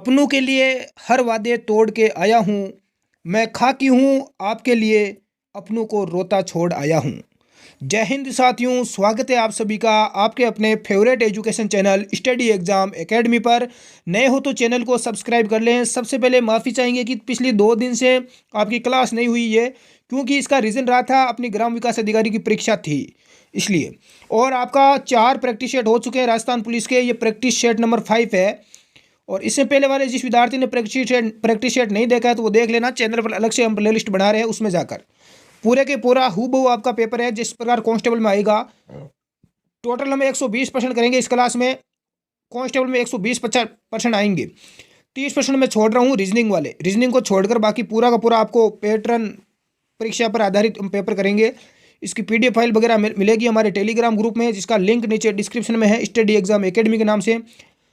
अपनों के लिए हर वादे तोड़ के आया हूँ। मैं खाकी हूँ आपके लिए, अपनों को रोता छोड़ आया हूँ। जय हिंद साथियों, स्वागत है आप सभी का आपके अपने favourite education channel study exam academy पर। नए हो तो चैनल को सब्सक्राइब कर लें। सबसे पहले माफ़ी चाहेंगे कि पिछले 2 दिन से आपकी क्लास नहीं हुई है, क्योंकि इसका रीज़न रहा था अपनी ग्राम विकास अधिकारी की परीक्षा थी इसलिए। और आपका 4 प्रैक्टिस सेट हो चुके हैं राजस्थान पुलिस के। ये प्रैक्टिस सेट नंबर 5 है। और इससे पहले वाले जिस विद्यार्थी ने प्रैक्टिस सेट नहीं देखा है तो वो देख लेना, चैनल पर अलग से हम प्ले लिस्ट बना रहे हैं, उसमें जाकर पूरे के पूरा हूबहू आपका पेपर है जिस प्रकार कांस्टेबल में आएगा। टोटल हम 120% करेंगे इस क्लास में। कांस्टेबल में 120% आएंगे। 30% मैं छोड़ रहा हूँ रीजनिंग वाले, रीजनिंग को छोड़कर बाकी पूरा का पूरा आपको पैटर्न परीक्षा पर आधारित हम पेपर करेंगे। इसकी PDF फाइल वगैरह मिलेगी हमारे टेलीग्राम ग्रुप में, जिसका लिंक नीचे डिस्क्रिप्शन में है। स्टडी एग्जाम एकेडमी के नाम से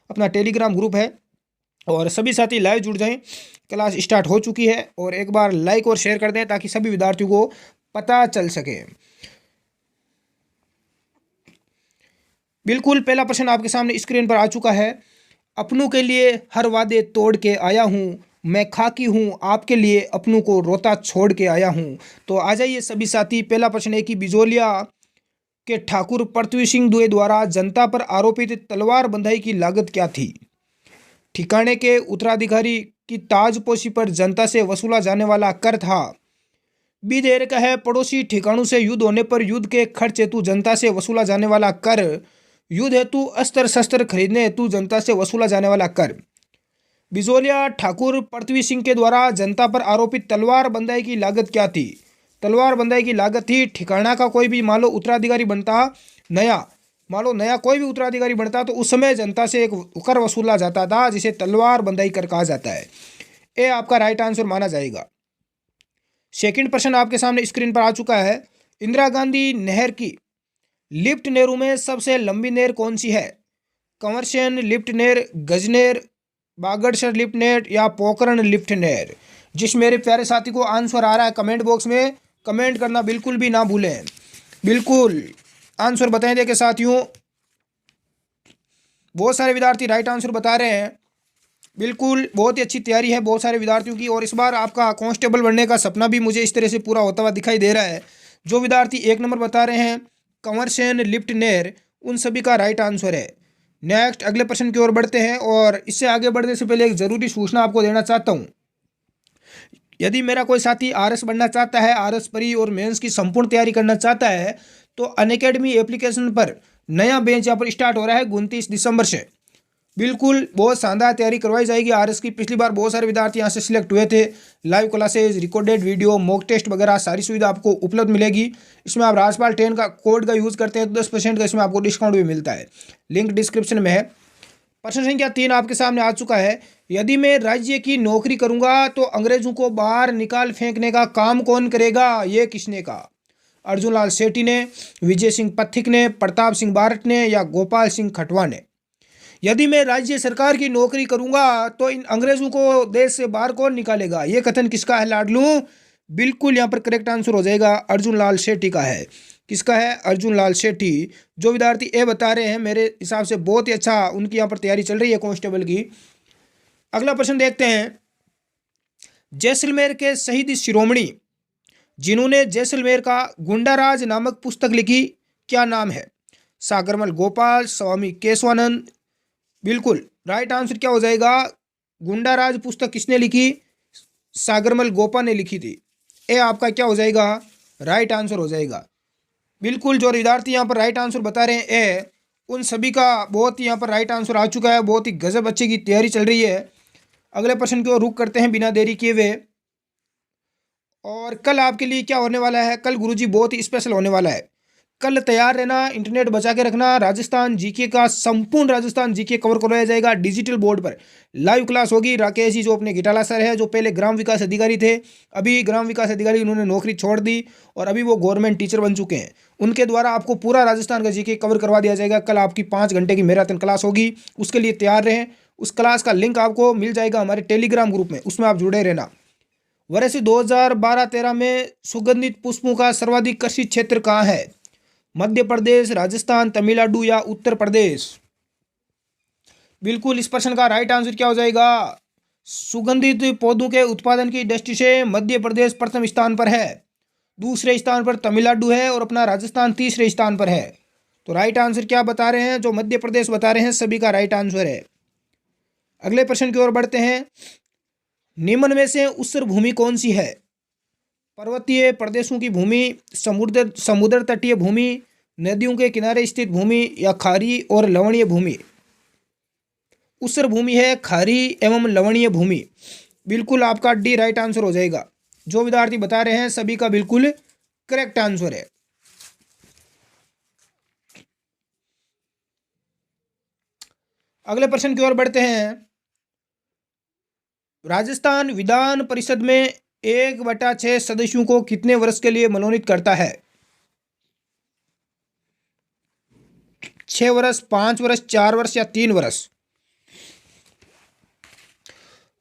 अपना टेलीग्राम ग्रुप है, और सभी साथी लाइव जुड़ जाएं। क्लास स्टार्ट हो चुकी है, और एक बार लाइक और शेयर कर दें ताकि सभी विद्यार्थियों को पता चल सके। बिल्कुल, पहला प्रश्न आपके सामने स्क्रीन पर आ चुका है। अपनों के लिए हर वादे तोड़ के आया हूँ, मैं खाकी हूँ आपके लिए, अपनों को रोता छोड़ के आया हूँ। तो आ जाइए सभी साथी। पहला प्रश्न है कि बिजोलिया के ठाकुर पृथ्वी सिंह दुए द्वारा जनता पर आरोपित तलवार बंधाई की लागत क्या थी? ठिकाने के उत्तराधिकारी की ताजपोशी पर जनता से वसूला जाने वाला कर था। बी देर का है पड़ोसी ठिकानों से युद्ध होने पर युद्ध के खर्च हेतु जनता से वसूला जाने वाला कर। युद्ध हेतु अस्त्र शस्त्र खरीदने हेतु जनता से वसूला जाने वाला कर। बिजोलिया ठाकुर पृथ्वी सिंह के द्वारा जनता पर आरोपित तलवार बंधाई की लागत क्या थी? तलवार बंधाई की लागत थी, ठिकाना का कोई भी मान लो उत्तराधिकारी बनता, नया कोई भी उत्तराधिकारी बनता तो उस समय जनता से एक कर वसूला जाता था, जिसे तलवार बंधाई कर कहा जाता है। ये आपका राइट आंसर माना जाएगा। सेकंड प्रश्न आपके सामने स्क्रीन पर आ चुका है। इंदिरा गांधी नहर की लिफ्ट नहरों में सबसे लंबी नहर कौन सी है? कंवरसेन लिफ्ट नहर, गजनेर, बागड़सर लिफ्ट नहर या पोखरण लिफ्ट नहर? जिस मेरे प्यारे साथी को आंसर आ रहा है कमेंट बॉक्स में कमेंट करना बिल्कुल भी ना भूलें। बिल्कुल आंसर बताएं दें के साथियों। बहुत सारे विद्यार्थी राइट आंसर बता रहे हैं। बिल्कुल, बहुत ही अच्छी तैयारी है बहुत सारे विद्यार्थियों की, और इस बार आपका कांस्टेबल बनने का सपना भी मुझे इस तरह से पूरा होता हुआ दिखाई दे रहा है। जो विद्यार्थी 1 नंबर बता रहे हैं कंवरसेन लिफ्ट नहर, उन सभी का राइट आंसर है। नेक्स्ट अगले प्रश्न की ओर बढ़ते हैं, और इससे आगे बढ़ने से पहले एक जरूरी सूचना आपको देना चाहता हूँ। यदि मेरा कोई साथी RS बनना चाहता है, RS परी और मेंस की संपूर्ण तैयारी करना चाहता है, तो अनअकैडमी एप्लीकेशन पर नया बेंच यहाँ पर स्टार्ट हो रहा है 29 दिसंबर से। बिल्कुल बहुत शानदार तैयारी करवाई जाएगी RS की। पिछली बार बहुत सारे विद्यार्थी यहाँ से सिलेक्ट हुए थे। Live classes, recorded video, mock test वगैरह सारी सुविधा आपको उपलब्ध मिलेगी। इसमें आप राजपाल 10 का कोड का यूज़ करते हैं तो 10% का इसमें आपको डिस्काउंट भी मिलता है। लिंक डिस्क्रिप्शन में है। प्रश्न संख्या 3 आपके सामने आ चुका है। यदि मैं राज्य की नौकरी करूंगा तो अंग्रेजों को बाहर निकाल फेंकने का काम कौन करेगा? ये किसने कहा? अर्जुन लाल सेठी ने, विजय सिंह पथिक ने, प्रताप सिंह बारट ने या गोपाल सिंह खटवा ने? यदि मैं राज्य सरकार की नौकरी करूंगा तो इन अंग्रेजों को देश से बाहर कौन निकालेगा? ये कथन किसका है लाडलू? बिल्कुल यहाँ पर करेक्ट आंसर हो जाएगा, अर्जुन लाल सेठी का है। किसका है? अर्जुन लाल सेठी। जो विद्यार्थी ए बता रहे हैं मेरे हिसाब से बहुत ही अच्छा उनकी यहाँ पर तैयारी चल रही है कांस्टेबल की। अगला प्रश्न देखते हैं। जैसलमेर के शहीद शिरोमणि जिन्होंने जैसलमेर का गुंडाराज नामक पुस्तक लिखी, क्या नाम है? सागरमल गोपाल, स्वामी केशवानंद? बिल्कुल राइट आंसर क्या हो जाएगा? गुंडाराज पुस्तक किसने लिखी? सागरमल गोपा ने लिखी थी। ए आपका क्या हो जाएगा? राइट आंसर हो जाएगा। बिल्कुल जो विद्यार्थी यहाँ पर राइट आंसर बता रहे हैं ए, उन सभी का बहुत ही यहाँ पर राइट आंसर आ चुका है। बहुत ही गजब अच्छे की तैयारी चल रही है। अगले प्रश्न की ओर रुख करते हैं बिना देरी किए हुए। और कल आपके लिए क्या होने वाला है? कल गुरुजी बहुत ही स्पेशल होने वाला है। कल तैयार रहना, इंटरनेट बचा के रखना। राजस्थान जीके का संपूर्ण राजस्थान जीके कवर करवाया जाएगा डिजिटल बोर्ड पर। लाइव क्लास होगी। राकेश जी जो अपने गिटाला सर है, जो पहले ग्राम विकास अधिकारी थे, अभी ग्राम विकास अधिकारी उन्होंने नौकरी छोड़ दी और अभी वो गवर्नमेंट टीचर बन चुके हैं। उनके द्वारा आपको पूरा राजस्थान का जीके कवर करवा दिया जाएगा। कल आपकी 5 घंटे की मैराथन क्लास होगी, उसके लिए तैयार रहें। उस क्लास का लिंक आपको मिल जाएगा हमारे टेलीग्राम ग्रुप में, उसमें आप जुड़े रहना। वर्ष 2012-13 में सुगंधित पुष्पों का सर्वाधिक कृषि क्षेत्र कहाँ है? मध्य प्रदेश, राजस्थान, तमिलनाडु या उत्तर प्रदेश? बिल्कुल इस प्रश्न का राइट आंसर क्या हो जाएगा? सुगंधित पौधों के उत्पादन की दृष्टि से मध्य प्रदेश प्रथम स्थान पर है, दूसरे स्थान पर तमिलनाडु है और अपना राजस्थान तीसरे स्थान पर है। तो राइट आंसर क्या बता रहे हैं? जो मध्य प्रदेश बता रहे हैं सभी का राइट आंसर है। अगले प्रश्न की ओर बढ़ते हैं। निम्न में से ऊसर भूमि कौन सी है? पर्वतीय प्रदेशों की भूमि, समुद्र तटीय भूमि, नदियों के किनारे स्थित भूमि या खारी और लवणीय भूमि? ऊसर भूमि है खारी एवं लवणीय भूमि। बिल्कुल आपका डी राइट आंसर हो जाएगा। जो विद्यार्थी बता रहे हैं सभी का बिल्कुल करेक्ट आंसर है। अगले प्रश्न की ओर बढ़ते हैं। राजस्थान विधान परिषद में 1/6 सदस्यों को कितने वर्ष के लिए मनोनीत करता है? 6 वर्ष, 5 वर्ष, 4 वर्ष या 3 वर्ष?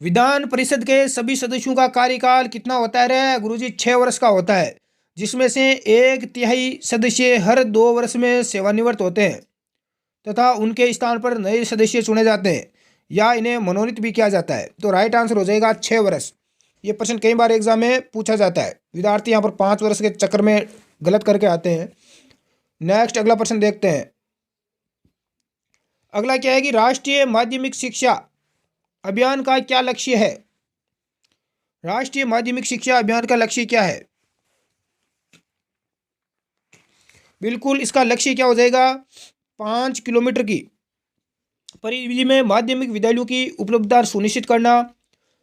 विधान परिषद के सभी सदस्यों का कार्यकाल कितना होता है रे गुरुजी? 6 वर्ष का होता है, जिसमें से 1/3 सदस्य हर 2 वर्ष में सेवानिवृत्त होते हैं तथा उनके स्थान पर नए सदस्य चुने जाते हैं या इन्हें मनोनीत भी किया जाता है। तो राइट आंसर हो जाएगा 6 वर्ष। ये प्रश्न कई बार एग्जाम में पूछा जाता है। विद्यार्थी यहाँ पर 5 वर्ष के चक्कर में गलत करके आते हैं। नेक्स्ट अगला प्रश्न देखते हैं। अगला क्या है कि राष्ट्रीय माध्यमिक शिक्षा अभियान का क्या लक्ष्य है? राष्ट्रीय माध्यमिक शिक्षा अभियान का लक्ष्य क्या है? बिल्कुल इसका लक्ष्य क्या हो जाएगा? 5 किलोमीटर की परिधि में माध्यमिक विद्यालयों की उपलब्धता सुनिश्चित करना,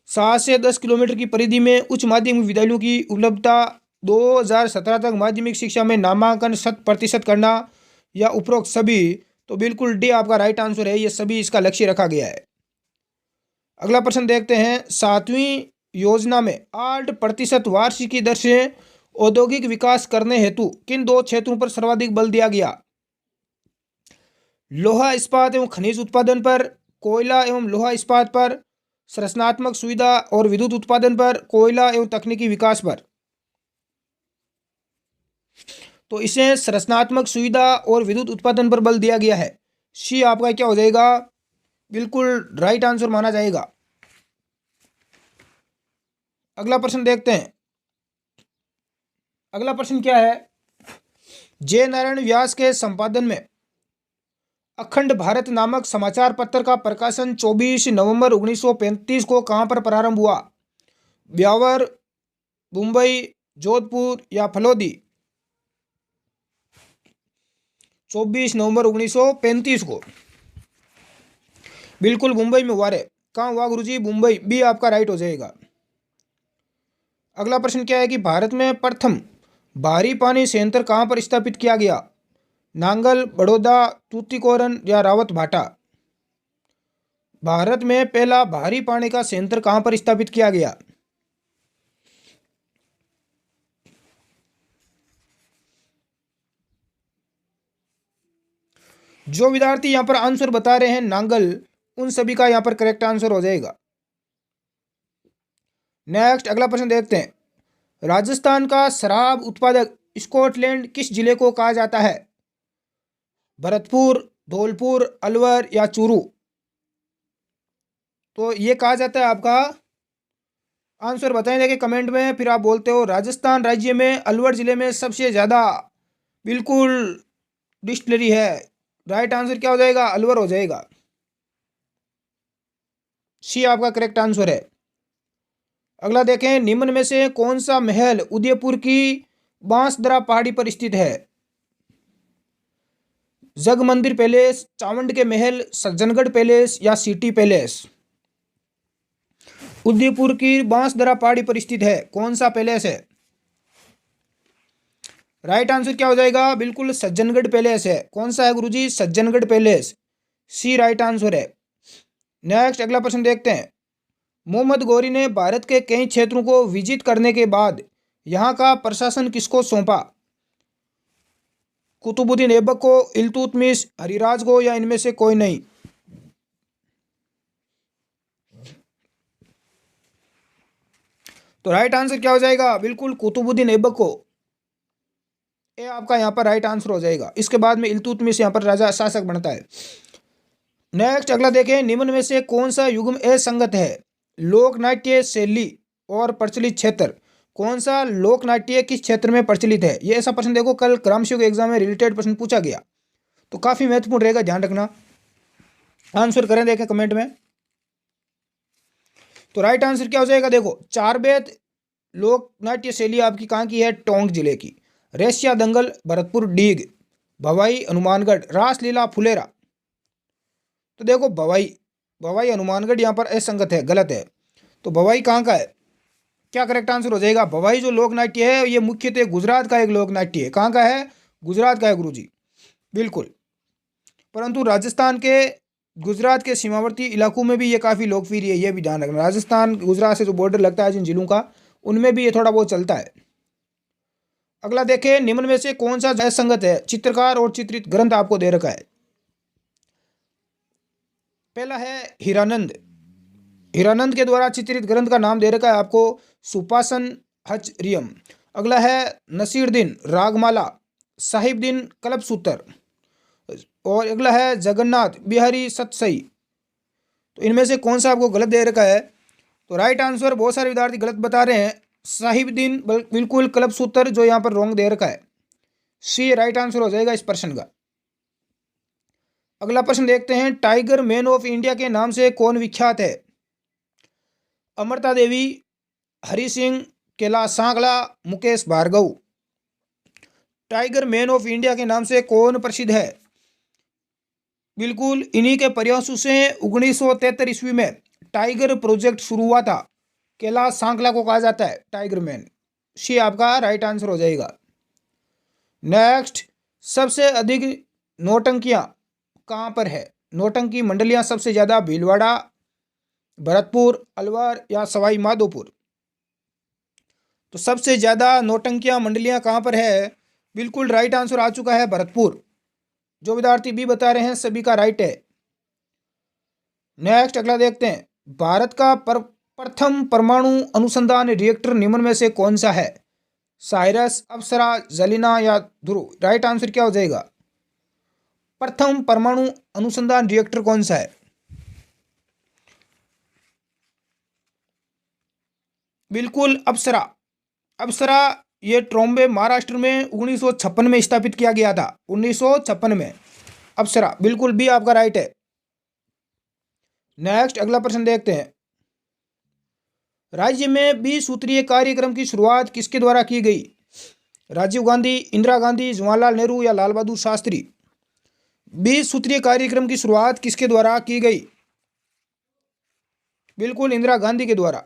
7 से 10 किलोमीटर की परिधि में उच्च माध्यमिक विद्यालयों की उपलब्धता, 2017 तक माध्यमिक शिक्षा में नामांकन 100% करना या उपरोक्त सभी? तो बिल्कुल डी आपका राइट आंसर है। ये सभी इसका लक्ष्य रखा गया है। अगला प्रश्न देखते हैं। 7वीं योजना में 8% वार्षिक दर से औद्योगिक विकास करने हेतु किन 2 क्षेत्रों पर सर्वाधिक बल दिया गया? लोहा इस्पात एवं खनिज उत्पादन पर, कोयला एवं लोहा इस्पात पर, संरचनात्मक सुविधा और विद्युत उत्पादन पर, कोयला एवं तकनीकी विकास पर? तो इसे संरचनात्मक सुविधा और विद्युत उत्पादन पर बल दिया गया है। सी आपका क्या हो जाएगा? बिल्कुल राइट आंसर माना जाएगा। अगला प्रश्न देखते हैं। अगला प्रश्न क्या है? जे नारायण व्यास के संपादन में अखंड भारत नामक समाचार पत्र का प्रकाशन 24 नवंबर 1935 को कहां पर प्रारंभ हुआ? ब्यावर, मुंबई, जोधपुर या फलोदी? 24 नवंबर 1935 को बिल्कुल मुंबई में हुआ रे। कहाँ हुआ गुरुजी? मुंबई। बी आपका राइट हो जाएगा। अगला प्रश्न क्या है कि भारत में प्रथम भारी पानी संयंत्र कहाँ पर स्थापित किया गया? नांगल, बड़ौदा, तूतीकोरन या रावत भाटा? भारत में पहला भारी पानी का संयंत्र कहाँ पर स्थापित किया गया? जो विद्यार्थी यहाँ पर आंसर बता रहे हैं नांगल, उन सभी का यहाँ पर करेक्ट आंसर हो जाएगा। नेक्स्ट अगला प्रश्न देखते हैं। राजस्थान का शराब उत्पादक स्कॉटलैंड किस जिले को कहा जाता है? भरतपुर, धौलपुर, अलवर या चूरू? तो ये कहा जाता है आपका आंसर बताएं देखिए कमेंट में। फिर आप बोलते हो राजस्थान राज्य में अलवर जिले में सबसे ज़्यादा बिल्कुल डिस्टिलरी है। राइट आंसर क्या हो जाएगा? अलवर हो जाएगा। सी आपका करेक्ट आंसर है। अगला देखें। निम्न में से कौन सा महल उदयपुर की बांसदरा पहाड़ी पर स्थित है? जग मंदिर पैलेस, चावंड के महल, सज्जनगढ़ पैलेस या सिटी पैलेस? उदयपुर की बांसदरा पहाड़ी पर स्थित है। कौन सा पैलेस है? राइट आंसर क्या हो जाएगा? बिल्कुल सज्जनगढ़ पैलेस है। कौन सा है गुरुजी? सज्जनगढ़ पैलेस। सी राइट आंसर है। नेक्स्ट अगला प्रश्न देखते हैं। मोहम्मद गौरी ने भारत के कई क्षेत्रों को विजिट करने के बाद यहाँ का प्रशासन किसको सौंपा? कुतुबुद्दीन ऐबक को, इल्तुतमिश, हरिराज को या इनमें से कोई नहीं? तो राइट आंसर क्या हो जाएगा? बिल्कुल कुतुबुद्दीन ऐबक को। ये आपका यहाँ पर राइट आंसर हो जाएगा। इसके बाद में इल्तुतमिश यहाँ पर राजा शासक बनता है। नेक्स्ट अगला देखें, निम्न में से कौन सा युग्म असंगत है? लोक नाट्य शैली और प्रचलित क्षेत्र। कौन सा लोक नाट्य किस क्षेत्र में प्रचलित है? ये ऐसा प्रश्न देखो कल क्रमशः एग्जाम में रिलेटेड प्रश्न पूछा गया, तो काफी महत्वपूर्ण रहेगा, ध्यान रखना। आंसर करें, देखें कमेंट में। तो राइट आंसर क्या हो जाएगा? देखो, चारबेद लोक नाट्य शैली आपकी कहाँ की है? टोंक जिले की। रेस्या दंगल भरतपुर डीग। भवाई हनुमानगढ़। रासलीला फुलेरा। तो देखो भवाई हनुमानगढ़ यहाँ पर असंगत है, गलत है। तो भवाई कहाँ का है? क्या करेक्ट आंसर हो जाएगा? भवाई जो लोक नाट्य है ये मुख्यतः गुजरात का एक लोक नाट्य है। कहाँ का है? गुजरात का है गुरुजी, बिल्कुल। परंतु राजस्थान के, गुजरात के सीमावर्ती इलाकों में भी ये काफ़ी लोकप्रिय है, ये भी ध्यान रखना। राजस्थान गुजरात से जो बॉर्डर लगता है जिन जिलों का, उनमें भी ये थोड़ा बहुत चलता है। अगला देखें, निम्न में से कौन सा असंगत है? चित्रकार और चित्रित ग्रंथ आपको दे रखा है। पहला है हीरानंद। हीरानंद के द्वारा चित्रित ग्रंथ का नाम दे रखा है आपको सुपासन हचरियम। अगला है नसीरुद्दीन रागमाला साहिबदीन कल्पसूत्र। और अगला है जगन्नाथ बिहारी सतसई। तो इनमें से कौन सा आपको गलत दे रखा है? तो राइट आंसर बहुत सारे विद्यार्थी गलत बता रहे हैं। साहिबदीन बिल्कुल कल्पसूत्र जो यहाँ पर रॉन्ग दे रखा है। सी राइट आंसर हो जाएगा इस प्रश्न का। अगला प्रश्न देखते हैं, टाइगर मैन ऑफ इंडिया के नाम से कौन विख्यात है? Amrita Devi, Hari Singh, Kailash Sankhala, Mukesh Bhargava. Tiger man of India के नाम से कौन प्रसिद्ध है? बिल्कुल इन्हीं के प्रयासों से 1973 ईस्वी में टाइगर प्रोजेक्ट शुरू हुआ था। कैलाश सांगला को कहा जाता है टाइगर मैन। सी आपका राइट आंसर हो जाएगा। नेक्स्ट, सबसे अधिक नौटंकियां कहाँ पर है? नौटंकी मंडलियां सबसे ज़्यादा भीलवाड़ा, भरतपुर, अलवर या सवाई माधोपुर। तो सबसे ज़्यादा नौटंकियां मंडलियां कहाँ पर है? बिल्कुल राइट आंसर आ चुका है भरतपुर। जो विद्यार्थी भी बता रहे हैं सभी का राइट है। नेक्स्ट अगला देखते हैं, भारत का प्रथम परमाणु अनुसंधान रिएक्टर निम्न में से कौन सा है? साइरस, अप्सरा, जलिना या ध्रुव। राइट आंसर क्या हो जाएगा? प्रथम परमाणु अनुसंधान रिएक्टर कौन सा है? बिल्कुल अप्सरा। अप्सरा ये ट्रॉम्बे महाराष्ट्र में 1956 में स्थापित किया गया था, 1956 में। अप्सरा बिल्कुल भी आपका राइट है। नेक्स्ट अगला प्रश्न देखते हैं, राज्य में 20 सूत्रीय कार्यक्रम की शुरुआत किसके द्वारा की गई? राजीव गांधी, इंदिरा गांधी, जवाहरलाल नेहरू या लाल बहादुर शास्त्री। 20 सूत्रीय कार्यक्रम की शुरुआत किसके द्वारा की गई? बिल्कुल इंदिरा गांधी के द्वारा।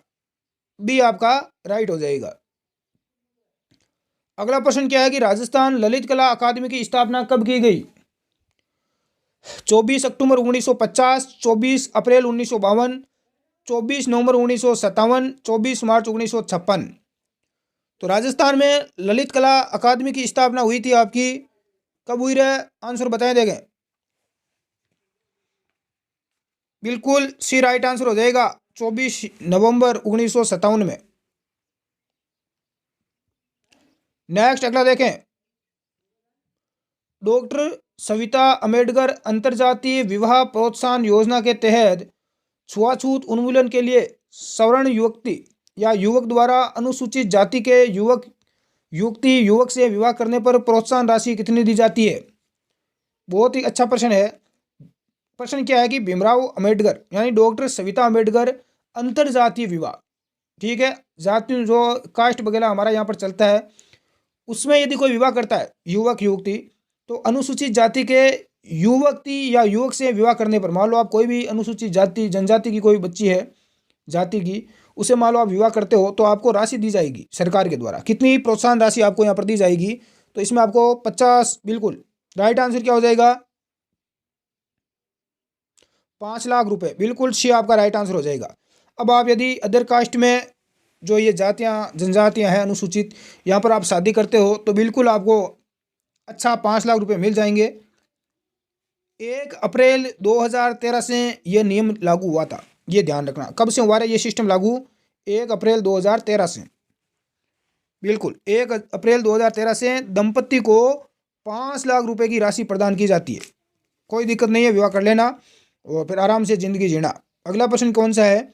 बी आपका राइट हो जाएगा। अगला प्रश्न क्या है कि राजस्थान ललित कला अकादमी की स्थापना कब की गई? 24 अक्टूबर 1950, 24 अप्रैल 1952, 24 नवंबर 1957, 24 मार्च 1956। तो राजस्थान में ललित कला अकादमी की स्थापना हुई थी आपकी, कब हुई रहे? आंसर बताएं देखें। बिल्कुल सी राइट आंसर हो जाएगा, 24 नवंबर 1957 में। नेक्स्ट अगला देखें, डॉक्टर सविता अम्बेडकर अंतर्जातीय विवाह प्रोत्साहन योजना के तहत छुआछूत उन्मूलन के लिए सवर्ण युवती या युवक द्वारा अनुसूचित जाति के युवक से विवाह करने पर प्रोत्साहन राशि कितनी दी जाती है? बहुत ही अच्छा प्रश्न है। प्रश्न क्या है कि भीमराव अम्बेडकर यानी डॉक्टर सविता अम्बेडकर अंतर्जातीय विवाह, ठीक है, जाति जो कास्ट वगैरह हमारा यहाँ पर चलता है, उसमें यदि कोई विवाह करता है युवक युवती, तो अनुसूचित जाति के युवती या युवक से विवाह करने पर, मान लो आप कोई भी अनुसूचित जाति जनजाति की कोई बच्ची है जाति की, उसे मान लो आप विवाह करते हो, तो आपको राशि दी जाएगी सरकार के द्वारा। कितनी प्रोत्साहन राशि आपको यहाँ पर दी जाएगी? तो इसमें आपको 50, बिल्कुल राइट आंसर क्या हो जाएगा? 5 लाख रुपए। बिल्कुल सी आपका राइट आंसर हो जाएगा। अब आप यदि अदर कास्ट में जो ये जातियाँ जनजातियाँ हैं अनुसूचित, यहाँ पर आप शादी करते हो तो बिल्कुल आपको अच्छा 5 लाख रुपए मिल जाएंगे। 1 अप्रैल 2013 से ये नियम लागू हुआ था, ये ध्यान रखना। कब से हुआ है ये सिस्टम लागू? 1 अप्रैल 2013 से। बिल्कुल 1 अप्रैल 2013 से दंपति को 5 लाख रुपए की राशि प्रदान की जाती है। कोई दिक्कत नहीं है, विवाह कर लेना। और फिर आराम से ज़िंदगी जीना। अगला प्रश्न कौन सा है,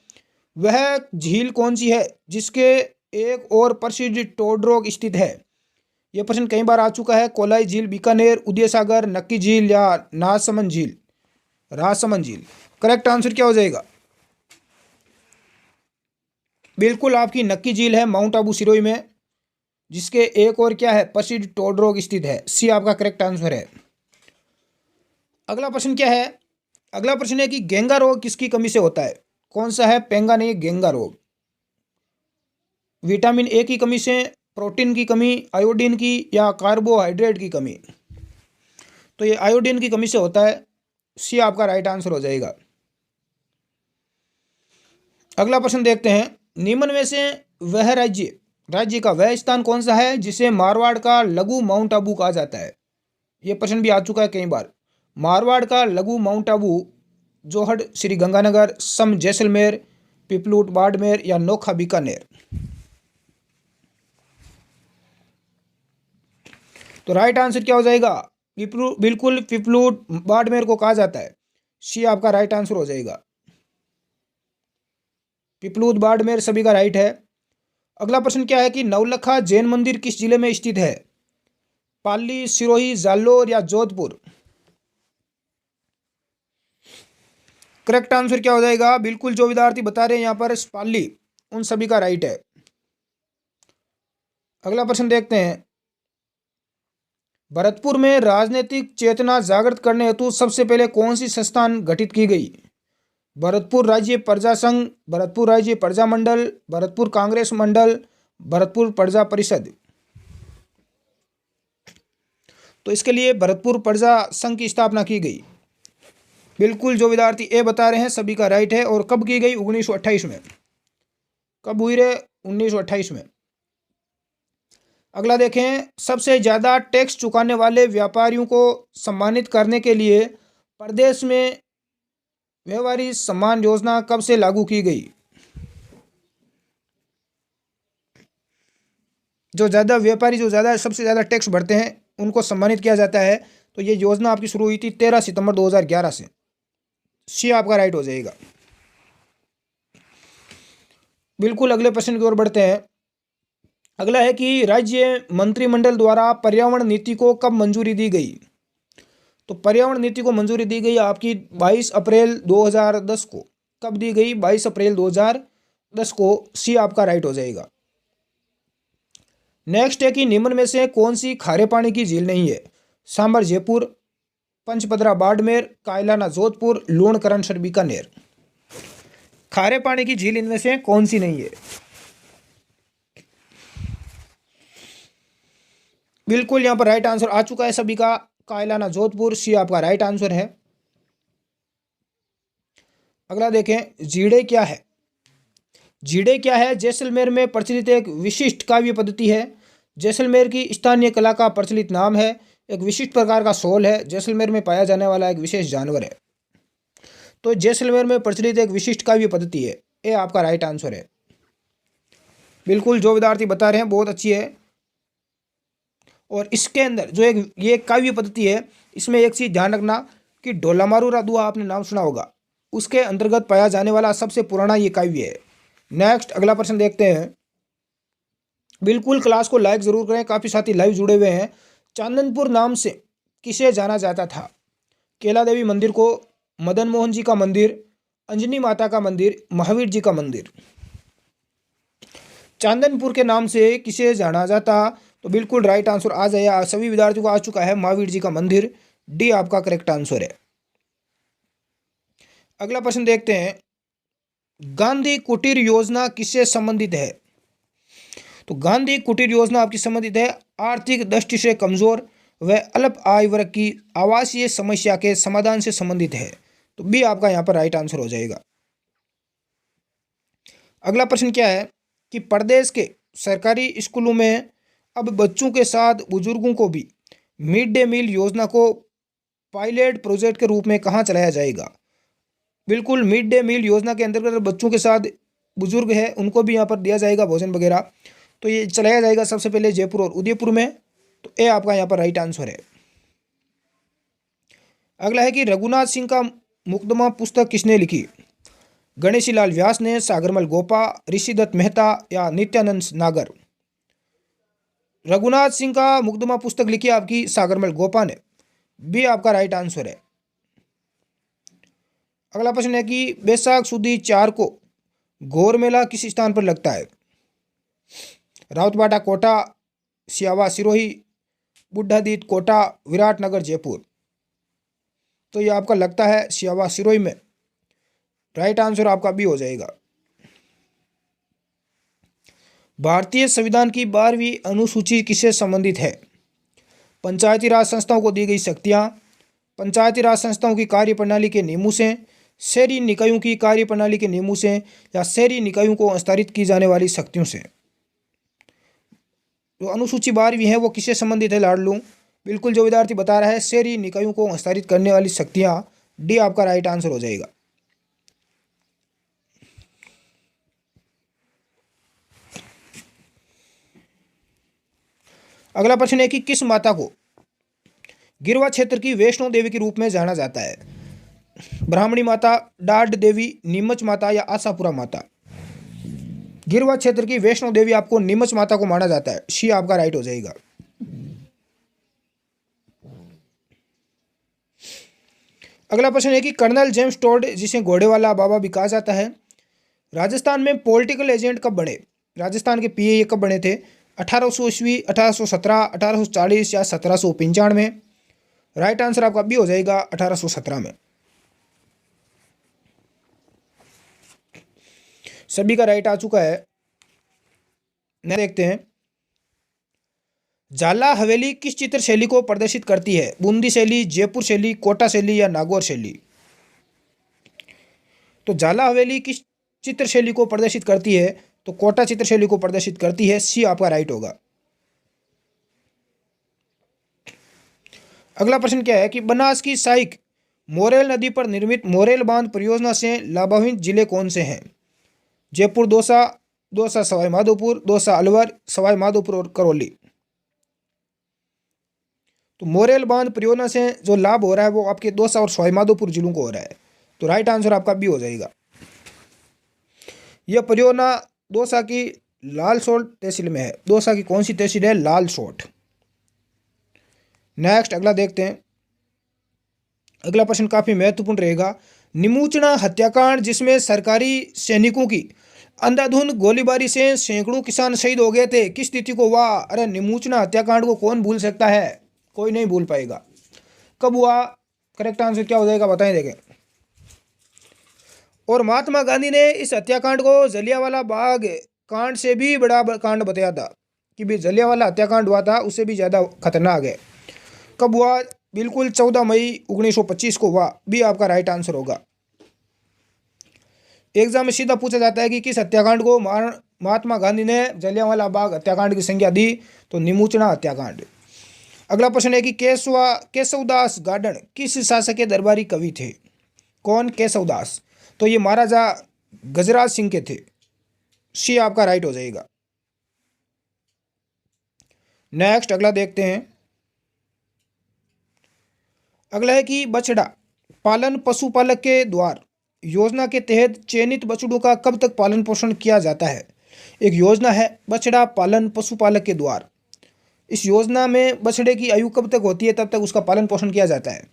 वह झील कौन सी है जिसके एक और प्रसिद्ध टोडरोग स्थित है। यह प्रश्न कई बार आ चुका है। कोलाई झील, बीकानेर, उदय सागर, नक्की झील या नासमंद झील, राजसमंद झील। करेक्ट आंसर क्या हो जाएगा, बिल्कुल आपकी नक्की झील है माउंट आबू सिरोही में, जिसके एक और क्या है प्रसिद्ध टोडरोग स्थित है। सी आपका करेक्ट आंसर है। अगला प्रश्न क्या है, अगला प्रश्न है कि गेंगा रोग किसकी कमी से होता है। कौन सा है, पेंगा नहीं, गेंगा रोग। विटामिन ए की कमी से, प्रोटीन की कमी, आयोडीन की या कार्बोहाइड्रेट की कमी। तो ये आयोडीन की कमी से होता है। सी आपका राइट आंसर हो जाएगा। अगला प्रश्न देखते हैं, निम्न में से वह राज्य का वह स्थान कौन सा है जिसे मारवाड़ का लघु माउंट आबू कहा जाता है। यह प्रश्न भी आ चुका है कई बार। मारवाड़ का लघु माउंट आबू जोहड़ श्री गंगानगर, सम जैसलमेर, पिपलूट बाड़मेर या नोखा बीकानेर। तो राइट आंसर क्या हो जाएगा, बिल्कुल पिपलूट बाड़मेर को कहा जाता है। सी आपका राइट आंसर हो जाएगा। पिपलूट बाड़मेर सभी का राइट है। अगला प्रश्न क्या है कि नवलखा जैन मंदिर किस जिले में स्थित है। पाली, सिरोही, जालोर या जोधपुर। करेक्ट आंसर क्या हो जाएगा, बिल्कुल जो विद्यार्थी बता रहे हैं यहाँ पर पाली, उन सभी का राइट है। अगला प्रश्न देखते हैं, भरतपुर में राजनीतिक चेतना जागृत करने हेतु सबसे पहले कौन सी संस्थान गठित की गई। भरतपुर राज्य प्रजा संघ, भरतपुर राज्य प्रजा मंडल, भरतपुर कांग्रेस मंडल, भरतपुर प्रजा परिषद। तो इसके लिए भरतपुर प्रजा संघ की स्थापना की गई। बिल्कुल जो विद्यार्थी ए बता रहे हैं सभी का राइट है। और कब की गई, 1928 में। कब हुई रे, 1928 में। अगला देखें, सबसे ज़्यादा टैक्स चुकाने वाले व्यापारियों को सम्मानित करने के लिए प्रदेश में व्यापारी सम्मान योजना कब से लागू की गई। जो ज़्यादा व्यापारी जो ज़्यादा सबसे ज़्यादा टैक्स भरते हैं उनको सम्मानित किया जाता है। तो ये योजना आपकी शुरू हुई थी 13 सितंबर 2011 से। सी आपका राइट हो जाएगा। बिल्कुल अगले प्रश्न की ओर बढ़ते हैं। अगला है कि राज्य मंत्रिमंडल द्वारा पर्यावरण नीति को कब मंजूरी दी गई। तो पर्यावरण नीति को मंजूरी दी गई आपकी 22 अप्रैल 2010 को। कब दी गई, 22 अप्रैल 2010 को। सी आपका राइट हो जाएगा। नेक्स्ट है कि निम्न में से कौन सी खारे पानी की झील नहीं है। सांबर जयपुर, पंचपदरा बाड़मेर, कायलाना जोधपुर, लूणकरणसर बीकानेर। खारे पानी की झील इनमें से कौन सी नहीं है। बिल्कुल यहाँ पर राइट आंसर आ चुका है सभी का, कायलाना जोधपुर। सी आपका राइट आंसर है। अगला देखें, जीड़े क्या है। जीड़े क्या है, जैसलमेर में प्रचलित एक विशिष्ट काव्य पद्धति है। जैसलमेर की स्थानीय कला का प्रचलित नाम है। एक विशिष्ट प्रकार का शॉल है। जैसलमेर में पाया जाने वाला एक विशेष जानवर है। तो जैसलमेर में प्रचलित एक विशिष्ट काव्य पद्धति है। ये आपका राइट आंसर है। बिल्कुल जो विद्यार्थी बता रहे हैं बहुत अच्छी है। और इसके अंदर जो एक ये काव्य पद्धति है, इसमें एक चीज़ ध्यान रखना कि ढोलामारू रादुआ आपने नाम सुना होगा, उसके अंतर्गत पाया जाने वाला सबसे पुराना ये काव्य है। नेक्स्ट अगला प्रश्न देखते हैं। बिल्कुल क्लास को लाइक जरूर करें, काफ़ी साथी लाइव जुड़े हुए हैं। चांदनपुर नाम से किसे जाना जाता था। केला देवी मंदिर को, मदन मोहन जी का मंदिर, अंजनी माता का मंदिर, महावीर जी का मंदिर। चांदनपुर के नाम से किसे जाना जाता, तो बिल्कुल राइट आंसर आ जाए सभी विद्यार्थियों को आ चुका है, महावीर जी का मंदिर। डी आपका करेक्ट आंसर है। अगला प्रश्न देखते हैं, गांधी कुटीर योजना किससे संबंधित है। तो गांधी कुटीर योजना आपकी संबंधित है आर्थिक दृष्टि से कमजोर व अल्प आय वर्ग की आवासीय समस्या के समाधान से संबंधित है। तो बी आपका यहाँ पर राइट आंसर हो जाएगा। अगला प्रश्न क्या है कि प्रदेश के सरकारी स्कूलों में अब बच्चों के साथ बुजुर्गों को भी मिड डे मील योजना को पायलट प्रोजेक्ट के रूप में कहाँ चलाया जाएगा। बिल्कुल मिड डे मील योजना के अंतर्गत बच्चों के साथ बुजुर्ग है उनको भी यहाँ पर दिया जाएगा भोजन वगैरह। तो ये चलाया जाएगा सबसे पहले जयपुर और उदयपुर में। तो ए आपका यहाँ पर राइट आंसर है। अगला है कि रघुनाथ सिंह का मुकदमा पुस्तक किसने लिखी? गणेशीलाल व्यास ने, सागरमल गोपा, ऋषिदत्त मेहता या नित्यानंद नागर? रघुनाथ सिंह का मुकदमा पुस्तक लिखी आपकी सागरमल गोपा ने। बी आपका राइट आंसर है। अगला प्रश्न है कि बैसाख सुदी 4 को घोर मेला किस स्थान पर लगता है? राउतबाटा कोटा, सियावा सिरोही, बुढ़ादीत कोटा, विराटनगर जयपुर? तो ये आपका लगता है सियावा सिरोही में। राइट आंसर आपका बी हो जाएगा। भारतीय संविधान की 12वीं अनुसूची किससे संबंधित है? पंचायती राज संस्थाओं को दी गई शक्तियां, पंचायती राज संस्थाओं की कार्यप्रणाली के नियमों से, शहरी निकायों की कार्यप्रणाली के नियमों से या शहरी निकायों को हस्तांतरित की जाने वाली शक्तियों से? जो अनुसूची 12वीं है वो किससे संबंधित है लाडलू? बिल्कुल जो विद्यार्थी बता रहा है शहरी निकायों को हस्तांतरित करने वाली शक्तियां। डी आपका राइट आंसर हो जाएगा। अगला प्रश्न है कि किस माता को गिरवा क्षेत्र की वैष्णो देवी के रूप में जाना जाता है? ब्राह्मणी माता, डाड देवी, नीमच माता या आशापुरा माता? गिरवा क्षेत्र की वैष्णो देवी आपको नीमच माता को माना जाता है। सी आपका राइट हो जाएगा। अगला प्रश्न है कि कर्नल जेम्स टोड, जिसे घोड़े वाला बाबा भी कहा जाता है, राजस्थान में पॉलिटिकल एजेंट कब बने? राजस्थान के पीए कब बने थे? 1800 ईस्वी, 1817, 1840 या 1795? राइट आंसर आपका बी हो जाएगा 1817 में। सभी का राइट आ चुका है। देखते हैं झाला हवेली किस चित्र शैली को प्रदर्शित करती है? बूंदी शैली, जयपुर शैली, कोटा शैली या नागौर शैली? तो झाला हवेली किस चित्र शैली को प्रदर्शित करती है? तो कोटा चित्र शैली को प्रदर्शित करती है। सी आपका राइट होगा। अगला प्रश्न क्या है कि बनास की सहायक मोरेल नदी पर निर्मित मोरेल बांध परियोजना से लाभान्वित जिले कौन से हैं? जयपुर, दौसा, दौसा सवाई माधोपुर, दौसा अलवर, सवाई माधोपुर और करौली? तो मोरेल बांध परियोजना से जो लाभ हो रहा है वो आपके दौसा और सवाई माधोपुर जिलों को हो रहा है। तो राइट आंसर आपका बी हो जाएगा। यह परियोजना दौसा की लालसोट तहसील में है। दौसा की कौन सी तहसील है? लालसोट। नेक्स्ट अगला देखते हैं। अगला प्रश्न काफी महत्वपूर्ण रहेगा। निमूचना हत्याकांड, जिसमें सरकारी सैनिकों की अंधाधुंध गोलीबारी से सैकड़ों किसान शहीद हो गए थे, किस तिथि को हुआ? अरे निमूचना हत्याकांड को कौन भूल सकता है? कोई नहीं भूल पाएगा। कब हुआ? करेक्ट आंसर क्या हो जाएगा बताएं देखें। और महात्मा गांधी ने इस हत्याकांड को जलियांवाला बाग कांड से भी बड़ा कांड बताया था कि भी जलियांवाला हत्याकांड हुआ था, उससे भी ज़्यादा खतरनाक है। कब हुआ? बिल्कुल 14 मई 1925 को हुआ। भी आपका राइट आंसर होगा। एग्जाम में सीधा पूछा जाता है कि किस हत्याकांड को महात्मा गांधी ने जलियांवाला बाग हत्याकांड की संज्ञा दी? तो निमूचना हत्याकांड। अगला प्रश्न है कि केशवदास गार्डन किस शासक के दरबारी कवि थे? कौन? केशवदास। तो ये महाराजा गजराज सिंह के थे। सी आपका राइट हो जाएगा। नेक्स्ट अगला देखते हैं। अगला है कि बछड़ा पालन पशुपालक के द्वार योजना के तहत चयनित बछड़ों का कब तक पालन पोषण किया जाता है? एक योजना है बछड़ा पालन पशुपालक के द्वार। इस योजना में बछड़े की आयु कब तक होती है, तब तक उसका पालन पोषण किया जाता है?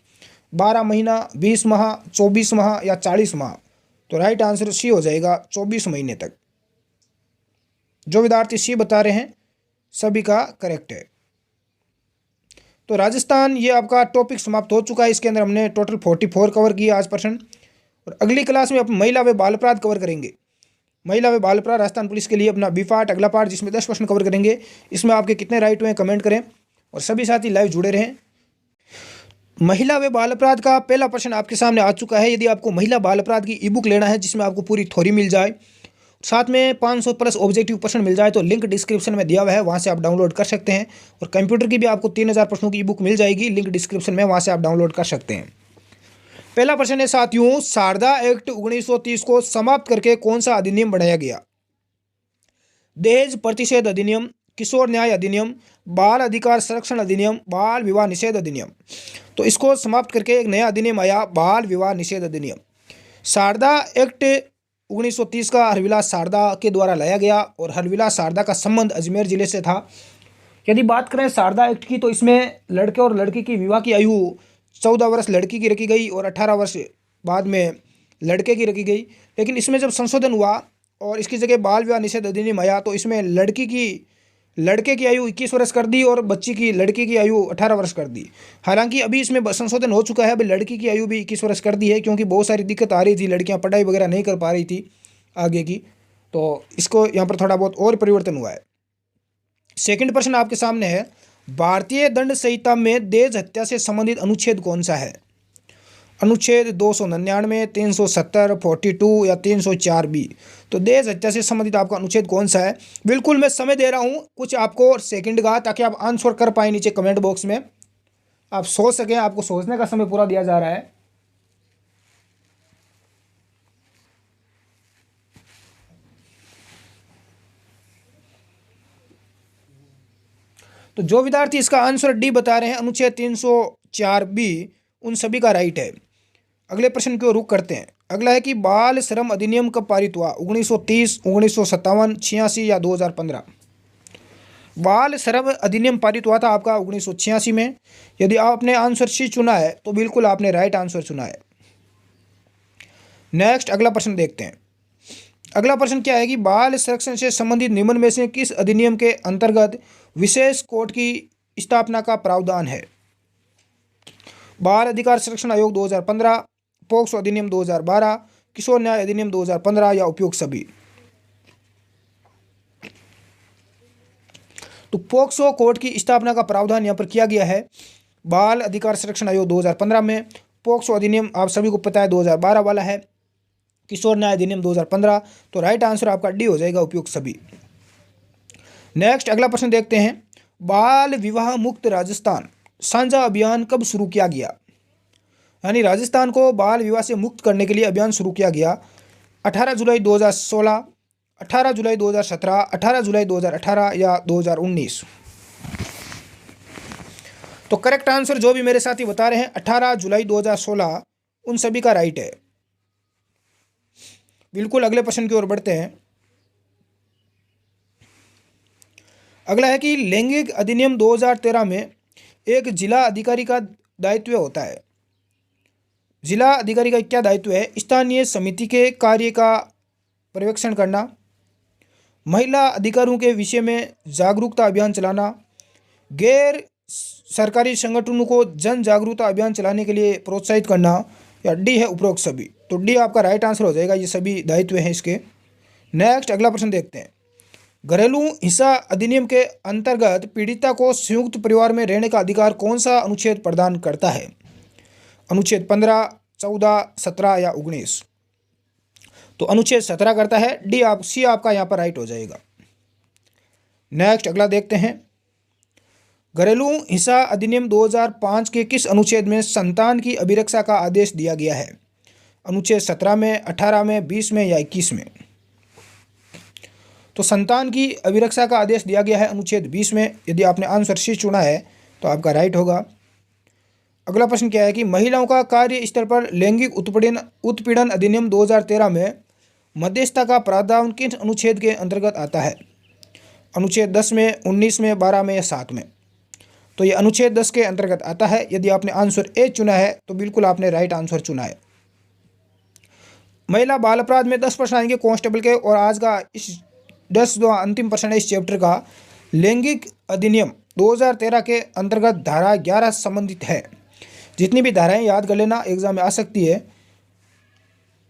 12 महीना, 20 माह, 24 माह या 40 माह? तो राइट आंसर सी हो जाएगा 24 महीने तक। जो विद्यार्थी सी बता रहे हैं सभी का करेक्ट है। तो राजस्थान ये आपका टॉपिक समाप्त हो चुका है। इसके अंदर हमने टोटल 44 कवर किए आज प्रश्न। और अगली क्लास में अपन महिला व बाल अपराध कवर करेंगे। महिला व बाल अपराध राजस्थान पुलिस के लिए अपना बी पार्ट अगला पार्ट, जिसमें 10 प्रश्न कवर करेंगे। इसमें आपके कितने राइट हुए कमेंट करें और सभी साथी लाइव जुड़े रहें। महिला व बाल अपराध का पहला प्रश्न आपके सामने आ चुका है। यदि आपको महिला बाल अपराध की ई बुक लेना है जिसमें आपको पूरी थ्योरी मिल जाए, साथ में 500 प्लस ऑब्जेक्टिव प्रश्न मिल जाए, तो लिंक डिस्क्रिप्शन में दिया हुआ है, वहाँ से आप डाउनलोड कर सकते हैं। और कंप्यूटर की भी आपको 3000 प्रश्नों की ई बुक मिल जाएगी, लिंक डिस्क्रिप्शन में, वहाँ से आप डाउनलोड कर सकते हैं। पहला प्रश्न है साथियों, शारदा एक्ट 1930 को समाप्त करके कौन सा अधिनियम बनाया गया? दहेज प्रतिषेध अधिनियम, किशोर न्याय अधिनियम, बाल अधिकार संरक्षण अधिनियम, बाल विवाह निषेध अधिनियम? तो इसको समाप्त करके एक नया अधिनियम आया, बाल विवाह निषेध अधिनियम। शारदा एक्ट 1930 का हरविलास शारदा के द्वारा लाया गया और हरविलास शारदा का संबंध अजमेर जिले से था। यदि बात करें शारदा एक्ट की तो इसमें लड़के और लड़की की विवाह की आयु 14 वर्ष लड़की की रखी गई और 18 वर्ष बाद में लड़के की रखी गई। लेकिन इसमें जब संशोधन हुआ और इसकी जगह बाल विवाह निषेध अधिनियम आया तो इसमें लड़के की आयु 21 वर्ष कर दी और लड़की की आयु 18 वर्ष कर दी। हालांकि अभी इसमें संशोधन हो चुका है, अभी लड़की की आयु भी 21 वर्ष कर दी है, क्योंकि बहुत सारी दिक्कत आ रही थी, लड़कियां पढ़ाई वगैरह नहीं कर पा रही थी आगे की, तो इसको यहाँ पर थोड़ा बहुत और परिवर्तन हुआ है। सेकंड प्रश्न आपके सामने है, भारतीय दंड संहिता में दहेज हत्या से संबंधित अनुच्छेद कौन सा है? अनुच्छेद 299, 370, 42 या 304B। तो दहेज हत्या से संबंधित आपका अनुच्छेद कौन सा है? बिल्कुल मैं समय दे रहा हूँ कुछ आपको सेकंड का, ताकि आप आंसर कर पाए नीचे कमेंट बॉक्स में, आप सोच सकें, आपको सोचने का समय पूरा दिया जा रहा है। तो जो विद्यार्थी इसका आंसर डी बता रहे हैं, अनुच्छेद 304B, उन सभी का राइट है। अगले प्रश्न की ओर रुख करते हैं। अगला है कि बाल श्रम अधिनियम कब पारित हुआ? 1930, 1957, 86 या 2015? बाल श्रम अधिनियम पारित हुआ था आपका 1986 में। यदि आपने आंसर सी चुना है तो बिल्कुल आपने राइट आंसर चुना है। नेक्स्ट अगला प्रश्न देखते हैं। अगला प्रश्न क्या है कि बाल संरक्षण से संबंधित निम्न में से किस अधिनियम के अंतर्गत विशेष कोर्ट की स्थापना का प्रावधान है? बाल अधिकार संरक्षण आयोग 2015, पोक्सो अधिनियम 2012, किशोर न्याय अधिनियम 2015 या उपयुक्त सभी? तो पोक्सो कोर्ट की स्थापना का प्रावधान यहाँ पर किया गया है बाल अधिकार संरक्षण आयोग 2015 में। पोक्सो अधिनियम आप सभी को पता है 2012 वाला है। किशोर न्याय अधिनियम 2015। तो राइट आंसर आपका डी हो जाएगा, उपयुक्त सभी। नेक्स्ट अगला प्रश्न देखते हैं। बाल विवाह मुक्त राजस्थान साझा अभियान कब शुरू किया गया? यानी राजस्थान को बाल विवाह से मुक्त करने के लिए अभियान शुरू किया गया। 18 जुलाई 2016, 18 जुलाई 2017, 18 जुलाई 2018 या 2019? तो करेक्ट आंसर जो भी मेरे साथी बता रहे हैं 18 जुलाई 2016, उन सभी का राइट है। बिल्कुल अगले प्रश्न की ओर बढ़ते हैं। अगला है कि लैंगिक अधिनियम 2013 में एक जिला अधिकारी का दायित्व होता है। जिला अधिकारी का क्या दायित्व है? स्थानीय समिति के कार्य का पर्यवेक्षण करना, महिला अधिकारों के विषय में जागरूकता अभियान चलाना, गैर सरकारी संगठनों को जन जागरूकता अभियान चलाने के लिए प्रोत्साहित करना, या डी है उपरोक्त सभी? तो डी आपका राइट आंसर हो जाएगा, ये सभी दायित्व हैं इसके। नेक्स्ट अगला प्रश्न देखते हैं। घरेलू हिंसा अधिनियम के अंतर्गत पीड़िता को संयुक्त परिवार में रहने का अधिकार कौन सा अनुच्छेद प्रदान करता है? अनुच्छेद 15, 14, 17 या 19? तो अनुच्छेद 17 करता है। सी आपका यहाँ पर राइट हो जाएगा। नेक्स्ट अगला देखते हैं। घरेलू हिंसा अधिनियम 2005 के किस अनुच्छेद में संतान की अभिरक्षा का आदेश दिया गया है? अनुच्छेद 17 में, 18 में, 20 में या 21 में? तो संतान की अभिरक्षा का आदेश दिया गया है अनुच्छेद 20 में। यदि आपने आंसर सी चुना है तो आपका राइट होगा। अगला प्रश्न क्या है कि महिलाओं का कार्य स्थल पर लैंगिक उत्पीड़न अधिनियम 2013 में मध्यस्थता का प्रावधान किस अनुच्छेद के अंतर्गत आता है? अनुच्छेद 10 में, 19 में, 12 में या 7 में? तो ये अनुच्छेद 10 के अंतर्गत आता है। यदि आपने आंसर ए चुना है तो बिल्कुल आपने राइट आंसर चुना है। महिला बाल अपराध में 10 प्रश्न आएंगे कांस्टेबल के, और आज का इस 10 जो अंतिम प्रश्न है इस चैप्टर का, लैंगिक अधिनियम 2013 के अंतर्गत धारा 11 संबंधित है। जितनी भी धाराएं याद कर लेना, एग्जाम में आ सकती है।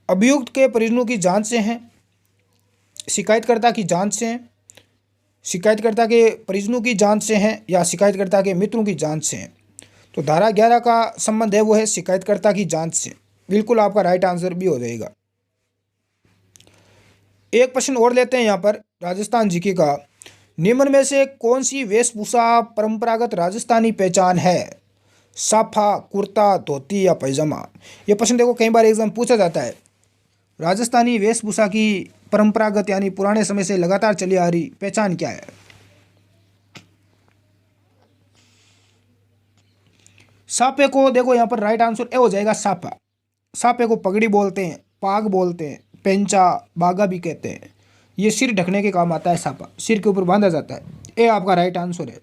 अभियुक्त के परिजनों की जांच से हैं, शिकायतकर्ता की जांच से हैं, शिकायतकर्ता के परिजनों की जांच से हैं, या शिकायतकर्ता के मित्रों की जांच से हैं? तो धारा 11 का संबंध है वो है शिकायतकर्ता की जांच से। बिल्कुल आपका राइट आंसर भी हो जाएगा। एक प्रश्न और लेते हैं यहाँ पर राजस्थान जीके का। निम्न में से कौन सी वेशभूषा परंपरागत राजस्थानी पहचान है? साफा, कुर्ता, धोती या पैजामा? ये प्रश्न देखो कई बार एग्जाम पूछा जाता है। राजस्थानी वेशभूषा की परंपरागत यानी पुराने समय से लगातार चली आ रही पहचान क्या है? सापे को देखो यहाँ पर राइट आंसर ए हो जाएगा सापा। सापे को पगड़ी बोलते हैं, पाग बोलते हैं, पेंचा, बागा भी कहते हैं। ये सिर ढकने के काम आता है, सापा सिर के ऊपर बांधा जाता है। ए आपका राइट आंसर है।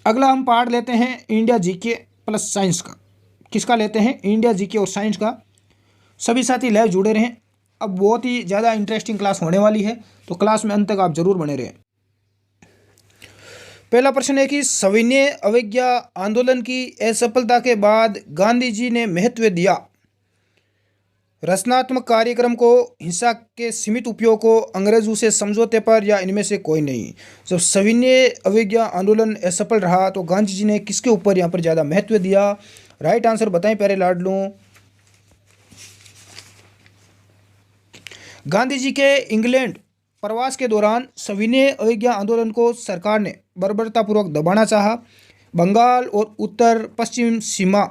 अगला हम पार्ट लेते हैं इंडिया जीके प्लस साइंस का। किसका लेते हैं? इंडिया जीके और साइंस का। सभी साथी लाइव जुड़े रहें, अब बहुत ही ज़्यादा इंटरेस्टिंग क्लास होने वाली है, तो क्लास में अंत तक आप जरूर बने रहें। पहला प्रश्न है कि सविनय अवज्ञा आंदोलन की असफलता के बाद गांधी जी ने महत्व दिया रचनात्मक कार्यक्रम को, हिंसा के सीमित उपयोग को, अंग्रेजों से समझौते पर, या इनमें से कोई नहीं। जब सविनय अवज्ञा आंदोलन असफल रहा तो गांधी जी ने किसके ऊपर यहाँ पर ज़्यादा महत्व दिया? राइट आंसर बताएं प्यारे लाडलू। गांधी जी के इंग्लैंड प्रवास के दौरान सविनय अवज्ञा आंदोलन को सरकार ने बर्बरतापूर्वक दबाना चाहा। बंगाल और उत्तर पश्चिम सीमा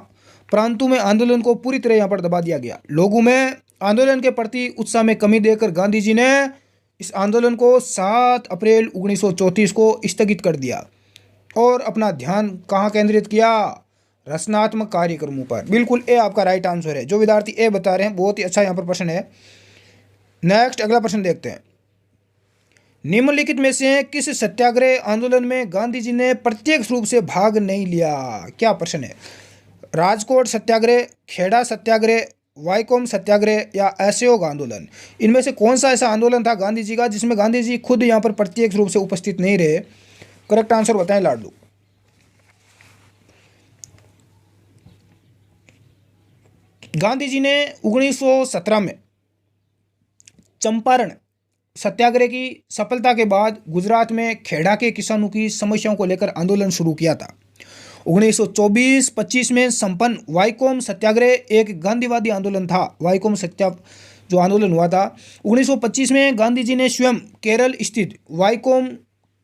प्रांतों में आंदोलन को पूरी तरह यहाँ पर दबा दिया गया। लोगों में आंदोलन के प्रति उत्साह में कमी देखकर गांधी जी ने इस आंदोलन को 7 अप्रैल 1934 को स्थगित कर दिया और अपना ध्यान कहाँ केंद्रित किया? रचनात्मक कार्यक्रमों पर। बिल्कुल ए आपका राइट आंसर है। जो विद्यार्थी ए बता रहे हैं बहुत ही अच्छा यहाँ पर प्रश्न है। नेक्स्ट अगला प्रश्न देखते हैं। निम्नलिखित में से किस सत्याग्रह आंदोलन में गांधी जी ने प्रत्यक्ष रूप से भाग नहीं लिया? क्या प्रश्न है? राजकोट सत्याग्रह, खेड़ा सत्याग्रह, वाईकोम सत्याग्रह या असहयोग आंदोलन। इनमें से कौन सा ऐसा आंदोलन था गांधी जी का जिसमें गांधी जी खुद यहाँ पर प्रत्यक्ष रूप से उपस्थित नहीं रहे? करेक्ट आंसर बताएं लाडलू। गांधी जी ने 1917 में चंपारण सत्याग्रह की सफलता के बाद गुजरात में खेड़ा के किसानों की समस्याओं को लेकर आंदोलन शुरू किया था। 1924-25 में संपन्न वाईकोम सत्याग्रह एक गांधीवादी आंदोलन था। वाईकोम जो आंदोलन हुआ था 1925 में, गांधी जी ने स्वयं केरल स्थित वाईकोम